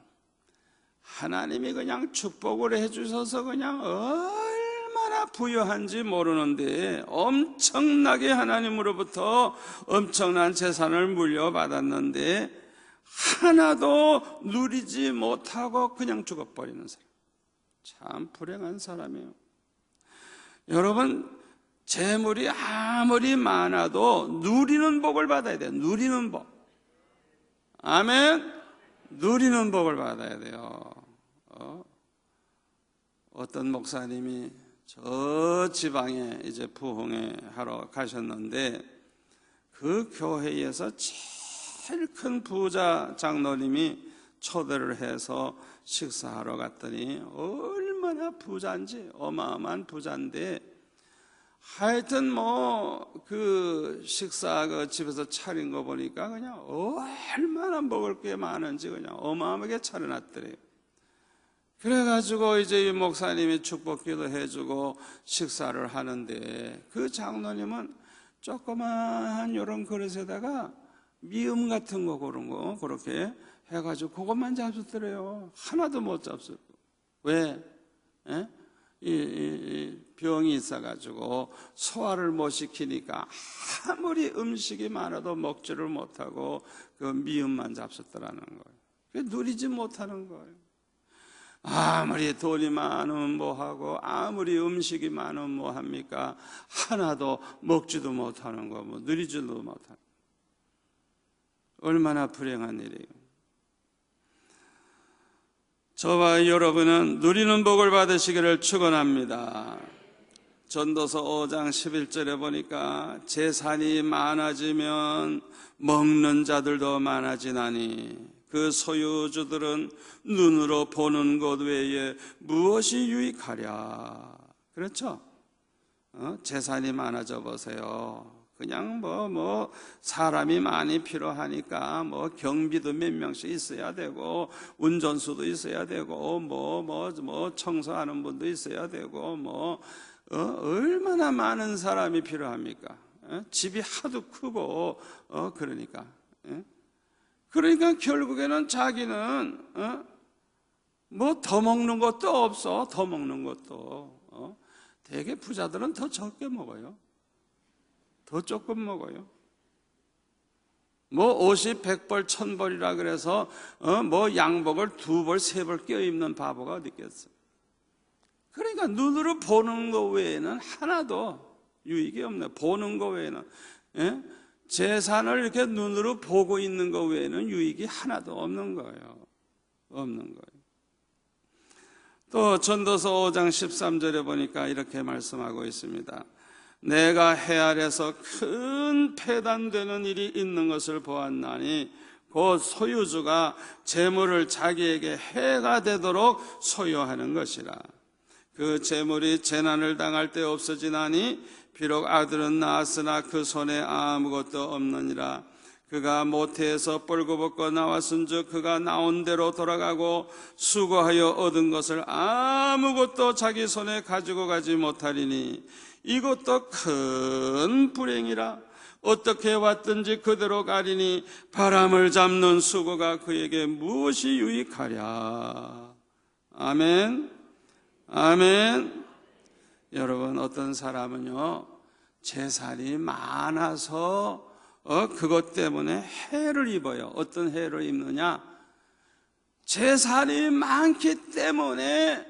하나님이 그냥 축복을 해주셔서 그냥 얼마나 부유한지 모르는데 엄청나게 하나님으로부터 엄청난 재산을 물려받았는데 하나도 누리지 못하고 그냥 죽어버리는 사람, 참 불행한 사람이에요. 여러분, 재물이 아무리 많아도 누리는 복을 받아야 돼요. 누리는 복. 아멘. 누리는 복을 받아야 돼요. 어떤 목사님이 저 지방에 이제 부흥회 하러 가셨는데 그 교회에서 제일 큰 부자 장로님이 초대를 해서 식사하러 갔더니 얼마나 부자인지, 어마어마한 부자인데 하여튼 그 식사 그 집에서 차린 거 보니까 그냥 얼마나 먹을 게 많은지 그냥 어마어마하게 차려놨더래요. 그래가지고 이제 이 목사님이 축복기도 해주고 식사를 하는데 그 장로님은 조그만 이런 그릇에다가 미음 같은 거 그런 거 그렇게 해가지고 그것만 잡수더래요. 하나도 못 잡수고. 왜? 이 병이 있어가지고 소화를 못 시키니까 아무리 음식이 많아도 먹지를 못하고 그 미음만 잡수더라는 거예요. 누리지 못하는 거예요. 아무리 돈이 많으면 뭐하고 아무리 음식이 많으면 뭐합니까? 하나도 먹지도 못하는 거, 누리지도 못하는 거. 얼마나 불행한 일이에요. 저와 여러분은 누리는 복을 받으시기를 축원합니다. 전도서 5장 11절에 보니까 재산이 많아지면 먹는 자들도 많아지나니 그 소유주들은 눈으로 보는 것 외에 무엇이 유익하랴. 그렇죠? 재산이 많아져 보세요. 그냥 사람이 많이 필요하니까 경비도 몇 명씩 있어야 되고 운전수도 있어야 되고 청소하는 분도 있어야 되고 얼마나 많은 사람이 필요합니까? 집이 하도 크고 그러니까 결국에는 자기는 더 먹는 것도 없어. 더 먹는 것도 대개 부자들은 더 적게 먹어요. 더 조금 먹어요. 50, 100벌, 1000벌이라 그래서 양복을 2벌, 3벌 껴입는 바보가 어디 있겠어요. 그러니까 눈으로 보는 것 외에는 하나도 유익이 없네. 보는 것 외에는 재산을 이렇게 눈으로 보고 있는 것 외에는 유익이 하나도 없는 거예요. 없는 거예요. 또 전도서 5장 13절에 보니까 이렇게 말씀하고 있습니다. 내가 해 아래서 큰 폐단되는 일이 있는 것을 보았나니 곧 소유주가 재물을 자기에게 해가 되도록 소유하는 것이라. 그 재물이 재난을 당할 때 없어지나니 비록 아들은 낳았으나 그 손에 아무것도 없느니라. 그가 모태에서 뻘거벗고 나왔은즉 그가 나온 대로 돌아가고 수고하여 얻은 것을 아무것도 자기 손에 가지고 가지 못하리니 이것도 큰 불행이라. 어떻게 왔든지 그대로 가리니 바람을 잡는 수고가 그에게 무엇이 유익하랴. 아멘. 아멘. 여러분, 어떤 사람은요 재산이 많아서 그것 때문에 해를 입어요. 어떤 해를 입느냐? 재산이 많기 때문에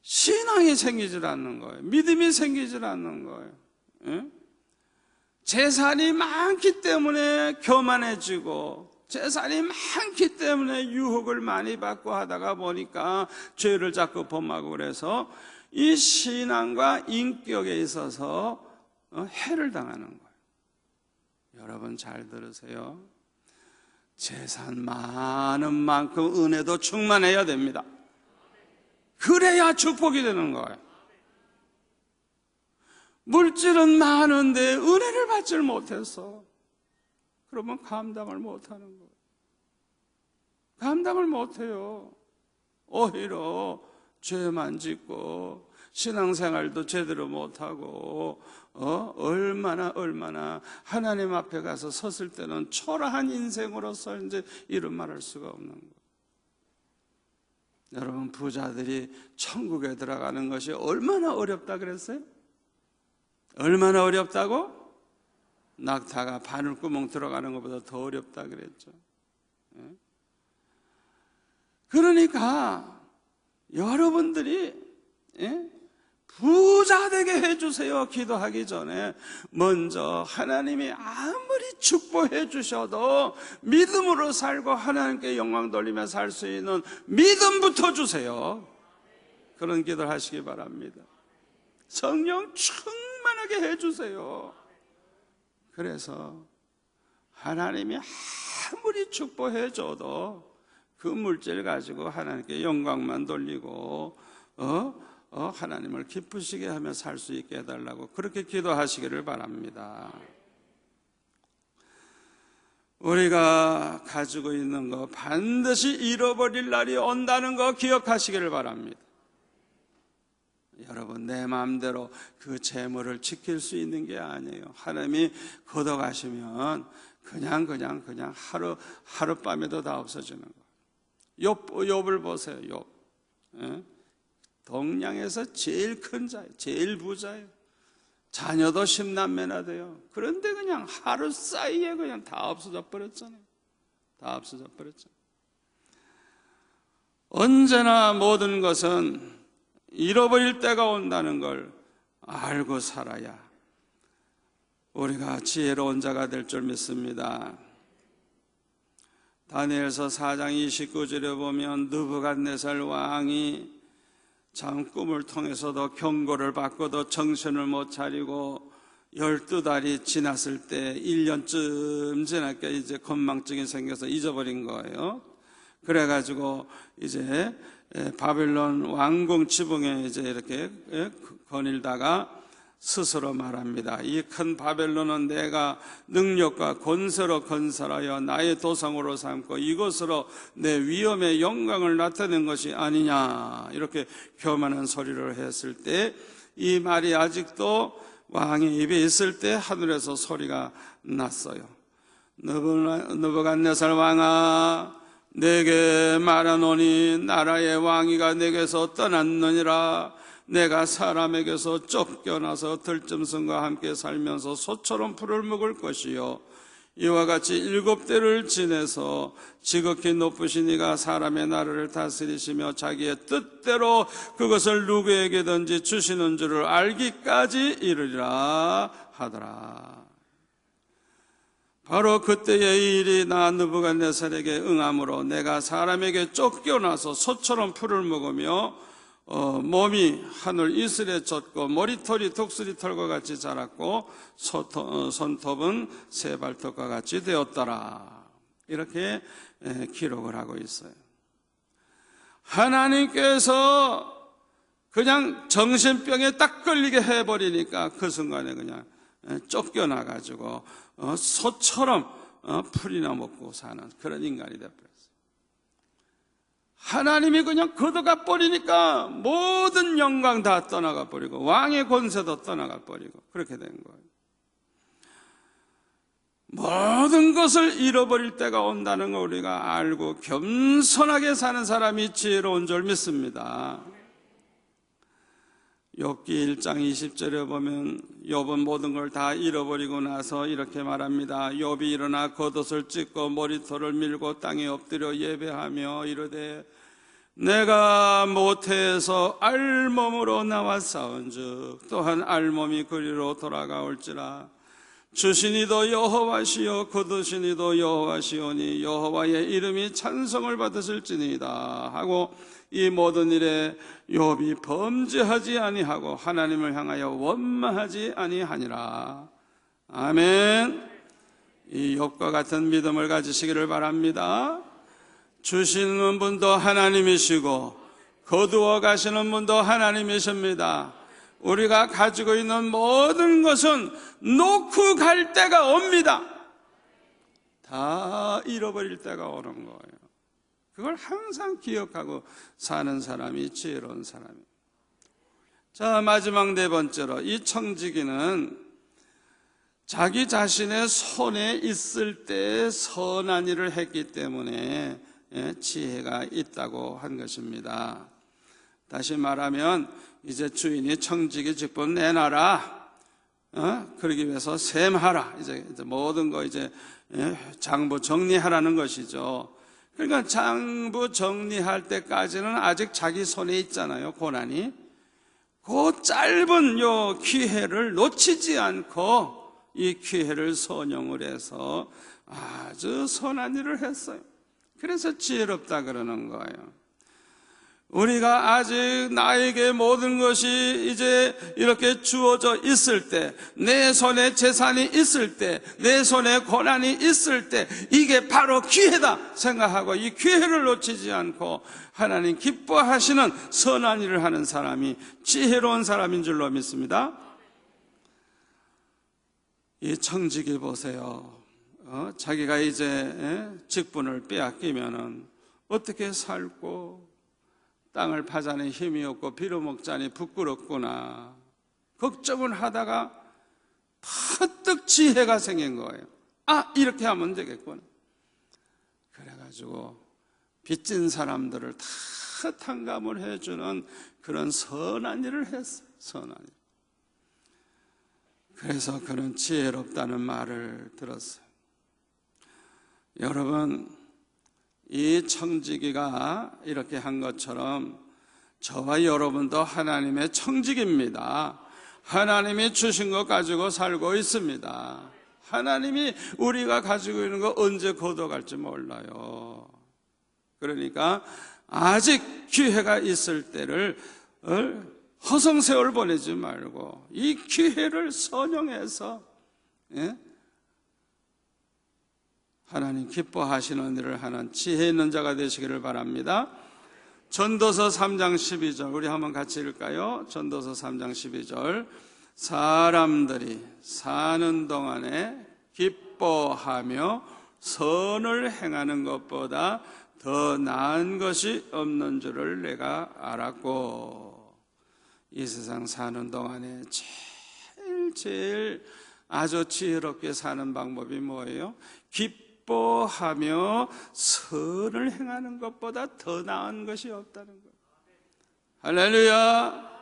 신앙이 생기질 않는 거예요. 믿음이 생기질 않는 거예요. 재산이 많기 때문에 교만해지고 재산이 많기 때문에 유혹을 많이 받고 하다가 보니까 죄를 자꾸 범하고 그래서 이 신앙과 인격에 있어서 해를 당하는 거예요. 여러분 잘 들으세요. 재산 많은 만큼 은혜도 충만해야 됩니다. 그래야 축복이 되는 거예요. 물질은 많은데 은혜를 받질 못했어. 그러면 감당을 못하는 거예요. 감당을 못해요. 오히려 죄만 짓고 신앙생활도 제대로 못하고 얼마나 하나님 앞에 가서 섰을 때는 초라한 인생으로서 이제 이런 말할 수가 없는 거예요. 여러분, 부자들이 천국에 들어가는 것이 얼마나 어렵다 그랬어요? 얼마나 어렵다고? 낙타가 바늘구멍 들어가는 것보다 더 어렵다 그랬죠. 그러니까 여러분들이 부자 되게 해주세요 기도하기 전에 먼저 하나님이 아무리 축복해 주셔도 믿음으로 살고 하나님께 영광 돌리며 살 수 있는 믿음부터 주세요. 그런 기도를 하시기 바랍니다. 성령 충만하게 해주세요. 그래서 하나님이 아무리 축복해 줘도 그 물질 가지고 하나님께 영광만 돌리고 하나님을 기쁘시게 하며 살 수 있게 해달라고 그렇게 기도하시기를 바랍니다. 우리가 가지고 있는 거 반드시 잃어버릴 날이 온다는 거 기억하시기를 바랍니다. 여러분, 내 마음대로 그 재물을 지킬 수 있는 게 아니에요. 하나님이 걷어가시면 그냥 하룻밤에도 다 없어지는 거예요. 욥을 보세요. 욥. 동량에서 제일 큰 자예요. 제일 부자예요. 자녀도 10남매나 돼요. 그런데 그냥 하루 사이에 그냥 다 없어져 버렸잖아요. 다 없어져 버렸죠. 언제나 모든 것은 잃어버릴 때가 온다는 걸 알고 살아야 우리가 지혜로운 자가 될 줄 믿습니다. 다니엘서 4장 29절에 보면 느부갓네살 왕이 참 꿈을 통해서도 경고를 받고도 정신을 못 차리고 12달이 지났을 때 1년쯤 지나니까 이제 건망증이 생겨서 잊어버린 거예요. 그래가지고 이제 바벨론 왕궁 지붕에 이제 이렇게 거닐다가 스스로 말합니다. 이 큰 바벨론은 내가 능력과 권세로 건설하여 나의 도성으로 삼고 이것으로 내 위엄의 영광을 나타낸 것이 아니냐, 이렇게 교만한 소리를 했을 때 이 말이 아직도 왕의 입에 있을 때 하늘에서 소리가 났어요. 느부갓네살 왕아, 내게 말하노니 나라의 왕위가 내게서 떠났느니라. 내가 사람에게서 쫓겨나서 들짐승과 함께 살면서 소처럼 풀을 먹을 것이요, 이와 같이 7대를 지내서 지극히 높으신 이가 사람의 나라를 다스리시며 자기의 뜻대로 그것을 누구에게든지 주시는 줄을 알기까지 이르리라 하더라. 바로 그때의 일이 나 느부갓네살에게 응함으로 내가 사람에게 쫓겨나서 소처럼 풀을 먹으며 몸이 하늘 이슬에 젖고 머리털이 독수리털과 같이 자랐고 손톱은 새 발톱과 같이 되었더라. 이렇게 기록을 하고 있어요. 하나님께서 그냥 정신병에 딱 걸리게 해버리니까 그 순간에 그냥 쫓겨나가지고 소처럼 풀이나 먹고 사는 그런 인간이 되어버렸어요. 하나님이 그냥 걷어가 버리니까 모든 영광 다 떠나가 버리고 왕의 권세도 떠나가 버리고 그렇게 된 거예요. 모든 것을 잃어버릴 때가 온다는 걸 우리가 알고 겸손하게 사는 사람이 지혜로운 줄 믿습니다. 욥기 1장 20절에 보면 욥은 모든 걸 다 잃어버리고 나서 이렇게 말합니다. 욥이 일어나 겉옷을 찢고 머리털을 밀고 땅에 엎드려 예배하며 이르되 내가 모태에서 알몸으로 나와 싸운즉 또한 알몸이 그리로 돌아가올지라. 주신 이도 여호와시요 거두신 이도 여호와시오니 여호와의 이름이 찬송을 받으실지니이다 하고 이 모든 일에 욥이 범죄하지 아니하고 하나님을 향하여 원망하지 아니하니라. 아멘. 이 욥과 같은 믿음을 가지시기를 바랍니다. 주시는 분도 하나님이시고 거두어 가시는 분도 하나님이십니다. 우리가 가지고 있는 모든 것은 놓고 갈 때가 옵니다. 다 잃어버릴 때가 오는 거예요. 그걸 항상 기억하고 사는 사람이 지혜로운 사람이에요. 자, 마지막 네 번째로, 이 청지기는 자기 자신의 손에 있을 때 선한 일을 했기 때문에 지혜가 있다고 한 것입니다. 다시 말하면 이제 주인이 청지기 직분 내놔라, 그러기 위해서 셈하라, 이제 모든 거 이제 장부 정리하라는 것이죠. 그러니까 장부 정리할 때까지는 아직 자기 손에 있잖아요, 고난이. 그 짧은 요 기회를 놓치지 않고 이 기회를 선용을 해서 아주 선한 일을 했어요. 그래서 지혜롭다 그러는 거예요. 우리가 아직 나에게 모든 것이 이제 이렇게 주어져 있을 때, 내 손에 재산이 있을 때, 내 손에 고난이 있을 때, 이게 바로 기회다 생각하고 이 기회를 놓치지 않고 하나님 기뻐하시는 선한 일을 하는 사람이 지혜로운 사람인 줄로 믿습니다. 이 청지기 보세요. 자기가 이제 직분을 빼앗기면은 어떻게 살고, 땅을 파자니 힘이 없고 빌어먹자니 부끄럽구나 걱정을 하다가 퍼뜩 지혜가 생긴 거예요. 이렇게 하면 되겠구나. 그래가지고 빚진 사람들을 다 탕감을 해주는 그런 선한 일을 했어요. 선한 일. 그래서 그는 지혜롭다는 말을 들었어요. 여러분, 이 청지기가 이렇게 한 것처럼 저와 여러분도 하나님의 청지기입니다. 하나님이 주신 것 가지고 살고 있습니다. 하나님이 우리가 가지고 있는 거 언제 걷어갈지 몰라요. 그러니까 아직 기회가 있을 때를 허송세월 보내지 말고 이 기회를 선용해서 하나님 기뻐하시는 일을 하는 지혜 있는 자가 되시기를 바랍니다. 전도서 3장 12절 우리 한번 같이 읽을까요? 전도서 3장 12절 사람들이 사는 동안에 기뻐하며 선을 행하는 것보다 더 나은 것이 없는 줄을 내가 알았고, 이 세상 사는 동안에 제일 아주 지혜롭게 사는 방법이 뭐예요? 기뻐하며 선을 행하는 것보다 더 나은 것이 없다는 거예요. 할렐루야.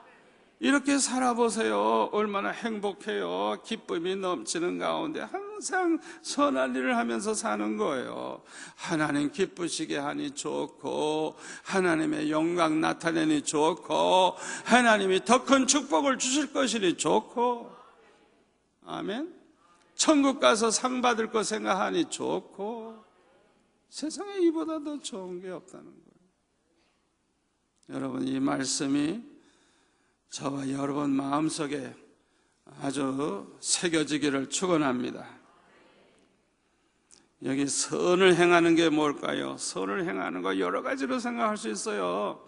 이렇게 살아보세요. 얼마나 행복해요. 기쁨이 넘치는 가운데 항상 선한 일을 하면서 사는 거예요. 하나님 기쁘시게 하니 좋고, 하나님의 영광 나타내니 좋고, 하나님이 더 큰 축복을 주실 것이니 좋고, 아멘. 천국 가서 상 받을 거 생각하니 좋고, 세상에 이보다 더 좋은 게 없다는 거예요. 여러분, 이 말씀이 저와 여러분 마음속에 아주 새겨지기를 축원합니다. 여기 선을 행하는 게 뭘까요? 선을 행하는 거 여러 가지로 생각할 수 있어요.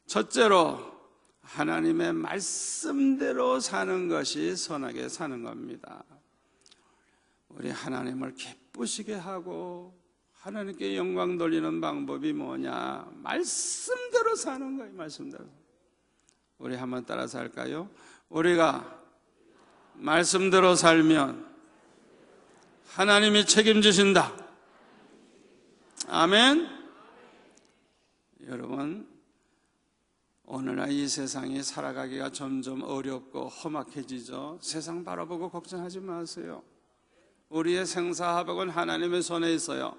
첫째로 하나님의 말씀대로 사는 것이 선하게 사는 겁니다. 우리 하나님을 기쁘시게 하고 하나님께 영광 돌리는 방법이 뭐냐? 말씀대로 사는 거예요. 말씀대로. 우리 한번 따라서 할까요? 우리가 말씀대로 살면 하나님이 책임지신다. 아멘. 여러분, 오늘날 이 세상이 살아가기가 점점 어렵고 험악해지죠. 세상 바라보고 걱정하지 마세요. 우리의 생사화복은 하나님의 손에 있어요.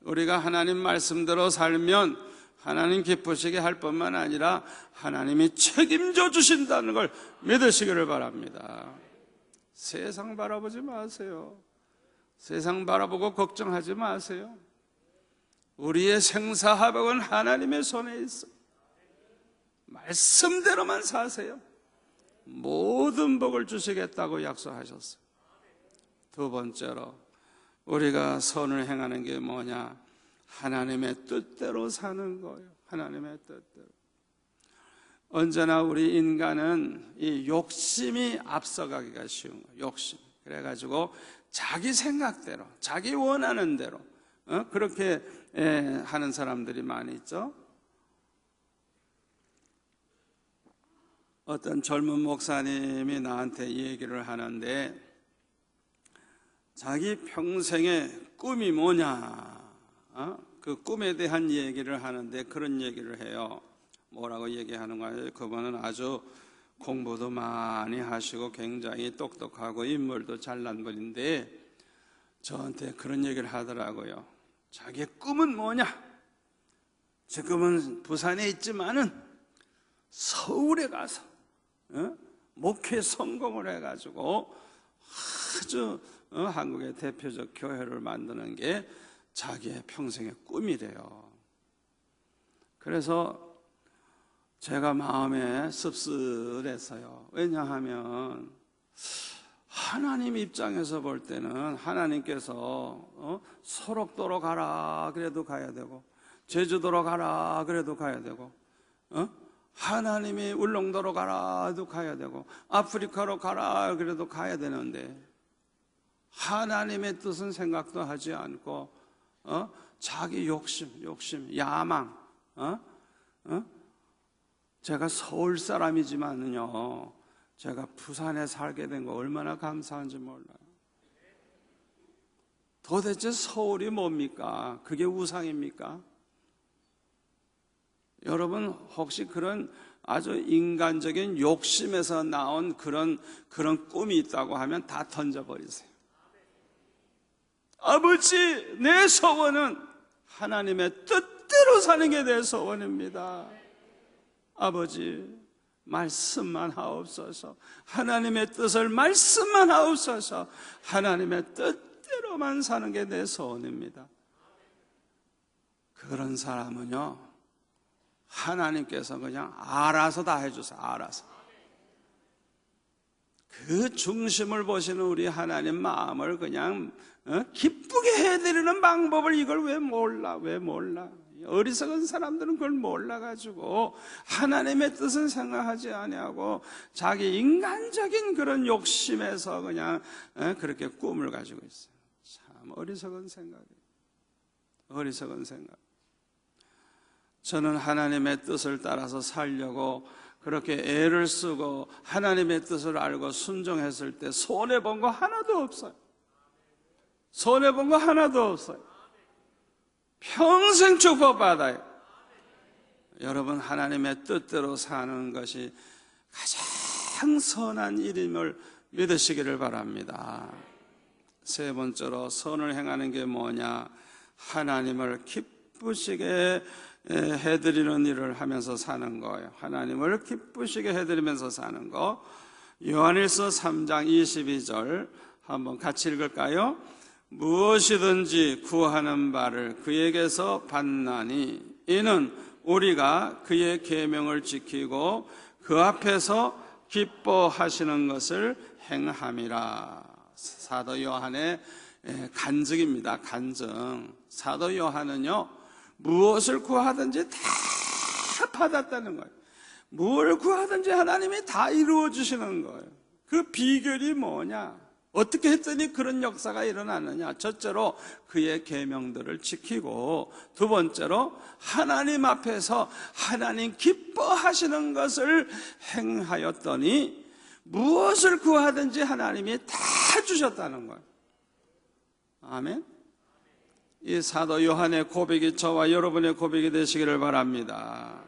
우리가 하나님 말씀대로 살면 하나님 기쁘시게 할 뿐만 아니라 하나님이 책임져 주신다는 걸 믿으시기를 바랍니다. 세상 바라보지 마세요. 세상 바라보고 걱정하지 마세요. 우리의 생사화복은 하나님의 손에 있어요. 말씀대로만 사세요. 모든 복을 주시겠다고 약속하셨어요. 두 번째로 우리가 선을 행하는 게 뭐냐? 하나님의 뜻대로 사는 거예요. 하나님의 뜻대로. 언제나 우리 인간은 이 욕심이 앞서가기가 쉬운 거예요. 욕심. 그래가지고 자기 생각대로, 자기 원하는 대로 그렇게 하는 사람들이 많이 있죠. 어떤 젊은 목사님이 나한테 얘기를 하는데 자기 평생의 꿈이 뭐냐, 그 꿈에 대한 얘기를 하는데 그런 얘기를 해요. 뭐라고 얘기하는 거예요? 그분은 아주 공부도 많이 하시고 굉장히 똑똑하고 인물도 잘난 분인데 저한테 그런 얘기를 하더라고요. 자기의 꿈은 뭐냐? 지금은 부산에 있지만은 서울에 가서 목회 성공을 해가지고 아주 한국의 대표적 교회를 만드는 게 자기의 평생의 꿈이래요. 그래서 제가 마음에 씁쓸했어요. 왜냐하면 하나님 입장에서 볼 때는 하나님께서 소록도로 가라 그래도 가야 되고, 제주도로 가라 그래도 가야 되고, 하나님이 울릉도로 가라도 가야 되고, 아프리카로 가라 그래도 가야 되는데 하나님의 뜻은 생각도 하지 않고 자기 욕심, 야망. 제가 서울 사람이지만은요, 제가 부산에 살게 된 거 얼마나 감사한지 몰라요. 도대체 서울이 뭡니까? 그게 우상입니까? 여러분 혹시 그런 아주 인간적인 욕심에서 나온 그런 꿈이 있다고 하면 다 던져버리세요. 아버지, 내 소원은 하나님의 뜻대로 사는 게 내 소원입니다. 아버지, 말씀만 하옵소서. 하나님의 뜻을 말씀만 하옵소서. 하나님의 뜻대로만 사는 게 내 소원입니다. 그런 사람은요, 하나님께서 그냥 알아서 다 해주세요. 알아서. 그 중심을 보시는 우리 하나님 마음을 그냥 기쁘게 해드리는 방법을 이걸 왜 몰라? 어리석은 사람들은 그걸 몰라가지고 하나님의 뜻은 생각하지 아니하고 자기 인간적인 그런 욕심에서 그냥 그렇게 꿈을 가지고 있어요. 참 어리석은 생각이에요. 어리석은 생각. 저는 하나님의 뜻을 따라서 살려고 그렇게 애를 쓰고 하나님의 뜻을 알고 순종했을 때 손해본 거 하나도 없어요. 손해본 거 하나도 없어요. 평생 축복받아요. 여러분, 하나님의 뜻대로 사는 것이 가장 선한 일임을 믿으시기를 바랍니다. 세 번째로 선을 행하는 게 뭐냐? 하나님을 기쁘시게 해드리는 일을 하면서 사는 거예요. 하나님을 기쁘시게 해드리면서 사는 거. 요한일서 3장 22절 한번 같이 읽을까요? 무엇이든지 구하는 바를 그에게서 받나니 이는 우리가 그의 계명을 지키고 그 앞에서 기뻐하시는 것을 행함이라. 사도 요한의 간증입니다. 간증. 사도 요한은요, 무엇을 구하든지 다 받았다는 거예요. 뭘 구하든지 하나님이 다 이루어 주시는 거예요. 그 비결이 뭐냐? 어떻게 했더니 그런 역사가 일어나느냐? 첫째로 그의 계명들을 지키고, 두 번째로 하나님 앞에서 하나님 기뻐하시는 것을 행하였더니 무엇을 구하든지 하나님이 다 주셨다는 거예요. 아멘. 이 사도 요한의 고백이 저와 여러분의 고백이 되시기를 바랍니다.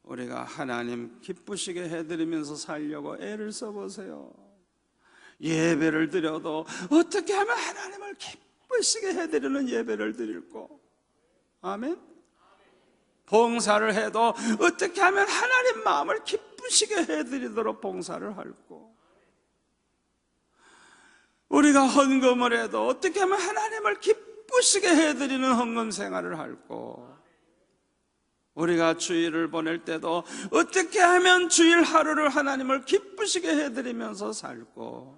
우리가 하나님 기쁘시게 해드리면서 살려고 애를 써보세요. 예배를 드려도 어떻게 하면 하나님을 기쁘시게 해드리는 예배를 드릴고, 아멘. 봉사를 해도 어떻게 하면 하나님 마음을 기쁘시게 해드리도록 봉사를 할고, 우리가 헌금을 해도 어떻게 하면 하나님을 기쁘시게 해드리는 헌금 생활을 할고, 우리가 주일을 보낼 때도 어떻게 하면 주일 하루를 하나님을 기쁘시게 해드리면서 살고,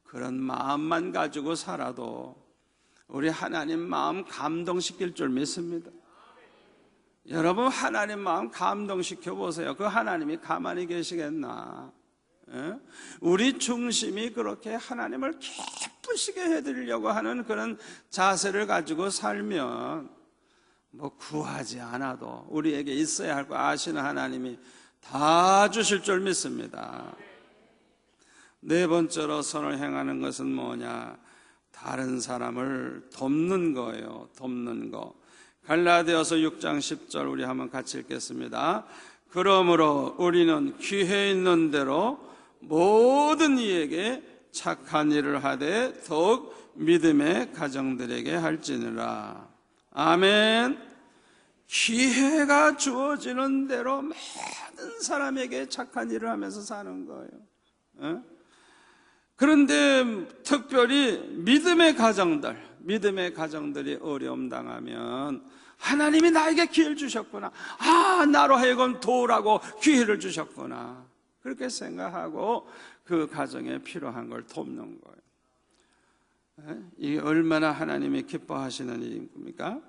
그런 마음만 가지고 살아도 우리 하나님 마음 감동시킬 줄 믿습니다. 여러분, 하나님 마음 감동시켜 보세요. 그 하나님이 가만히 계시겠나? 우리 중심이 그렇게 하나님을 기쁘시게 해드리려고 하는 그런 자세를 가지고 살면 뭐 구하지 않아도 우리에게 있어야 할 거 아시는 하나님이 다 주실 줄 믿습니다. 네 번째로 선을 행하는 것은 뭐냐? 다른 사람을 돕는 거예요. 돕는 거. 갈라디아서 6장 10절 우리 한번 같이 읽겠습니다. 그러므로 우리는 기회 있는 대로 모든 이에게 착한 일을 하되 더욱 믿음의 가정들에게 할지니라. 아멘. 기회가 주어지는 대로 많은 사람에게 착한 일을 하면서 사는 거예요. 그런데 특별히 믿음의 가정들이 어려움 당하면 하나님이 나에게 기회를 주셨구나, 나로 하여금 도우라고 기회를 주셨구나, 그렇게 생각하고 그 가정에 필요한 걸 돕는 거예요. 이게 얼마나 하나님이 기뻐하시는 일입니까?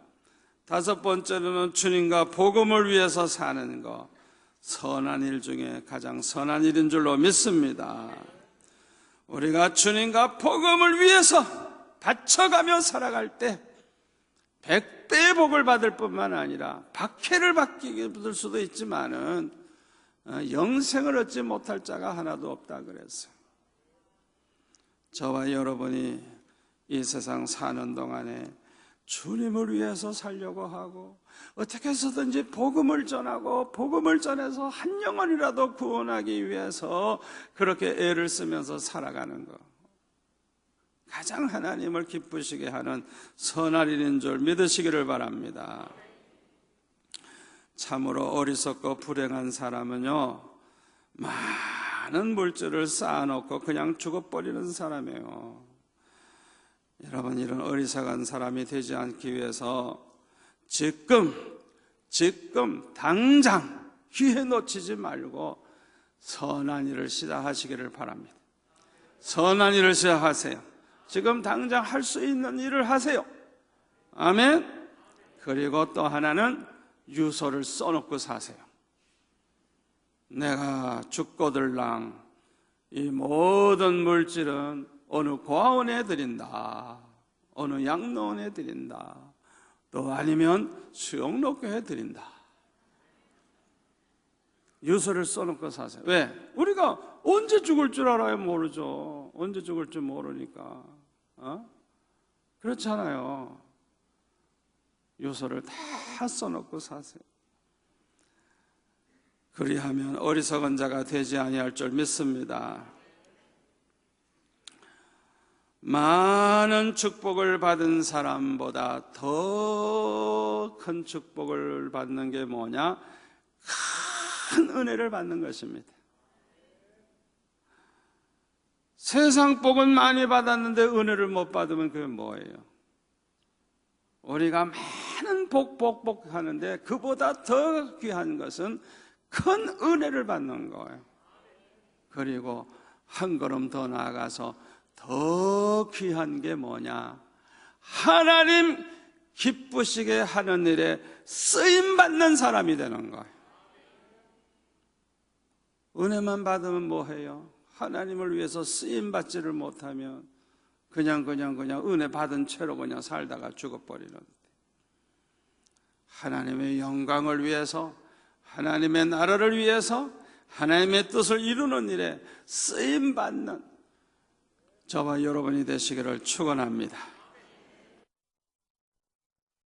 다섯 번째로는 주님과 복음을 위해서 사는 것, 선한 일 중에 가장 선한 일인 줄로 믿습니다. 우리가 주님과 복음을 위해서 바쳐가며 살아갈 때 100배의 복을 받을 뿐만 아니라 박해를 받을 수도 있지만은 영생을 얻지 못할 자가 하나도 없다 그랬어요. 저와 여러분이 이 세상 사는 동안에 주님을 위해서 살려고 하고 어떻게 해서든지 복음을 전하고 복음을 전해서 한 영혼이라도 구원하기 위해서 그렇게 애를 쓰면서 살아가는 것, 가장 하나님을 기쁘시게 하는 선한 일인 줄 믿으시기를 바랍니다. 참으로 어리석고 불행한 사람은요, 많은 물질을 쌓아놓고 그냥 죽어버리는 사람이에요. 여러분, 이런 어리석은 사람이 되지 않기 위해서 지금 당장 기회 놓치지 말고 선한 일을 시작하시기를 바랍니다. 선한 일을 시작하세요. 지금 당장 할 수 있는 일을 하세요. 아멘. 그리고 또 하나는 유서를 써놓고 사세요. 내가 죽고들랑 이 모든 물질은 어느 고아원에 드린다, 어느 양로원에 드린다, 또 아니면 수용록교에 드린다. 유서를 써놓고 사세요. 왜? 우리가 언제 죽을 줄 알아요? 모르죠. 언제 죽을 줄 모르니까. 그렇잖아요. 유서를 다 써놓고 사세요. 그리하면 어리석은 자가 되지 아니할 줄 믿습니다. 많은 축복을 받은 사람보다 더 큰 축복을 받는 게 뭐냐? 큰 은혜를 받는 것입니다. 세상 복은 많이 받았는데 은혜를 못 받으면 그게 뭐예요? 우리가 많은 복 하는데 그보다 더 귀한 것은 큰 은혜를 받는 거예요. 그리고 한 걸음 더 나아가서 더 귀한 게 뭐냐? 하나님 기쁘시게 하는 일에 쓰임받는 사람이 되는 거예요. 은혜만 받으면 뭐해요? 하나님을 위해서 쓰임받지를 못하면 그냥 은혜 받은 채로 그냥 살다가 죽어버리는데, 하나님의 영광을 위해서, 하나님의 나라를 위해서 하나님의 뜻을 이루는 일에 쓰임받는 저와 여러분이 되시기를 축원합니다.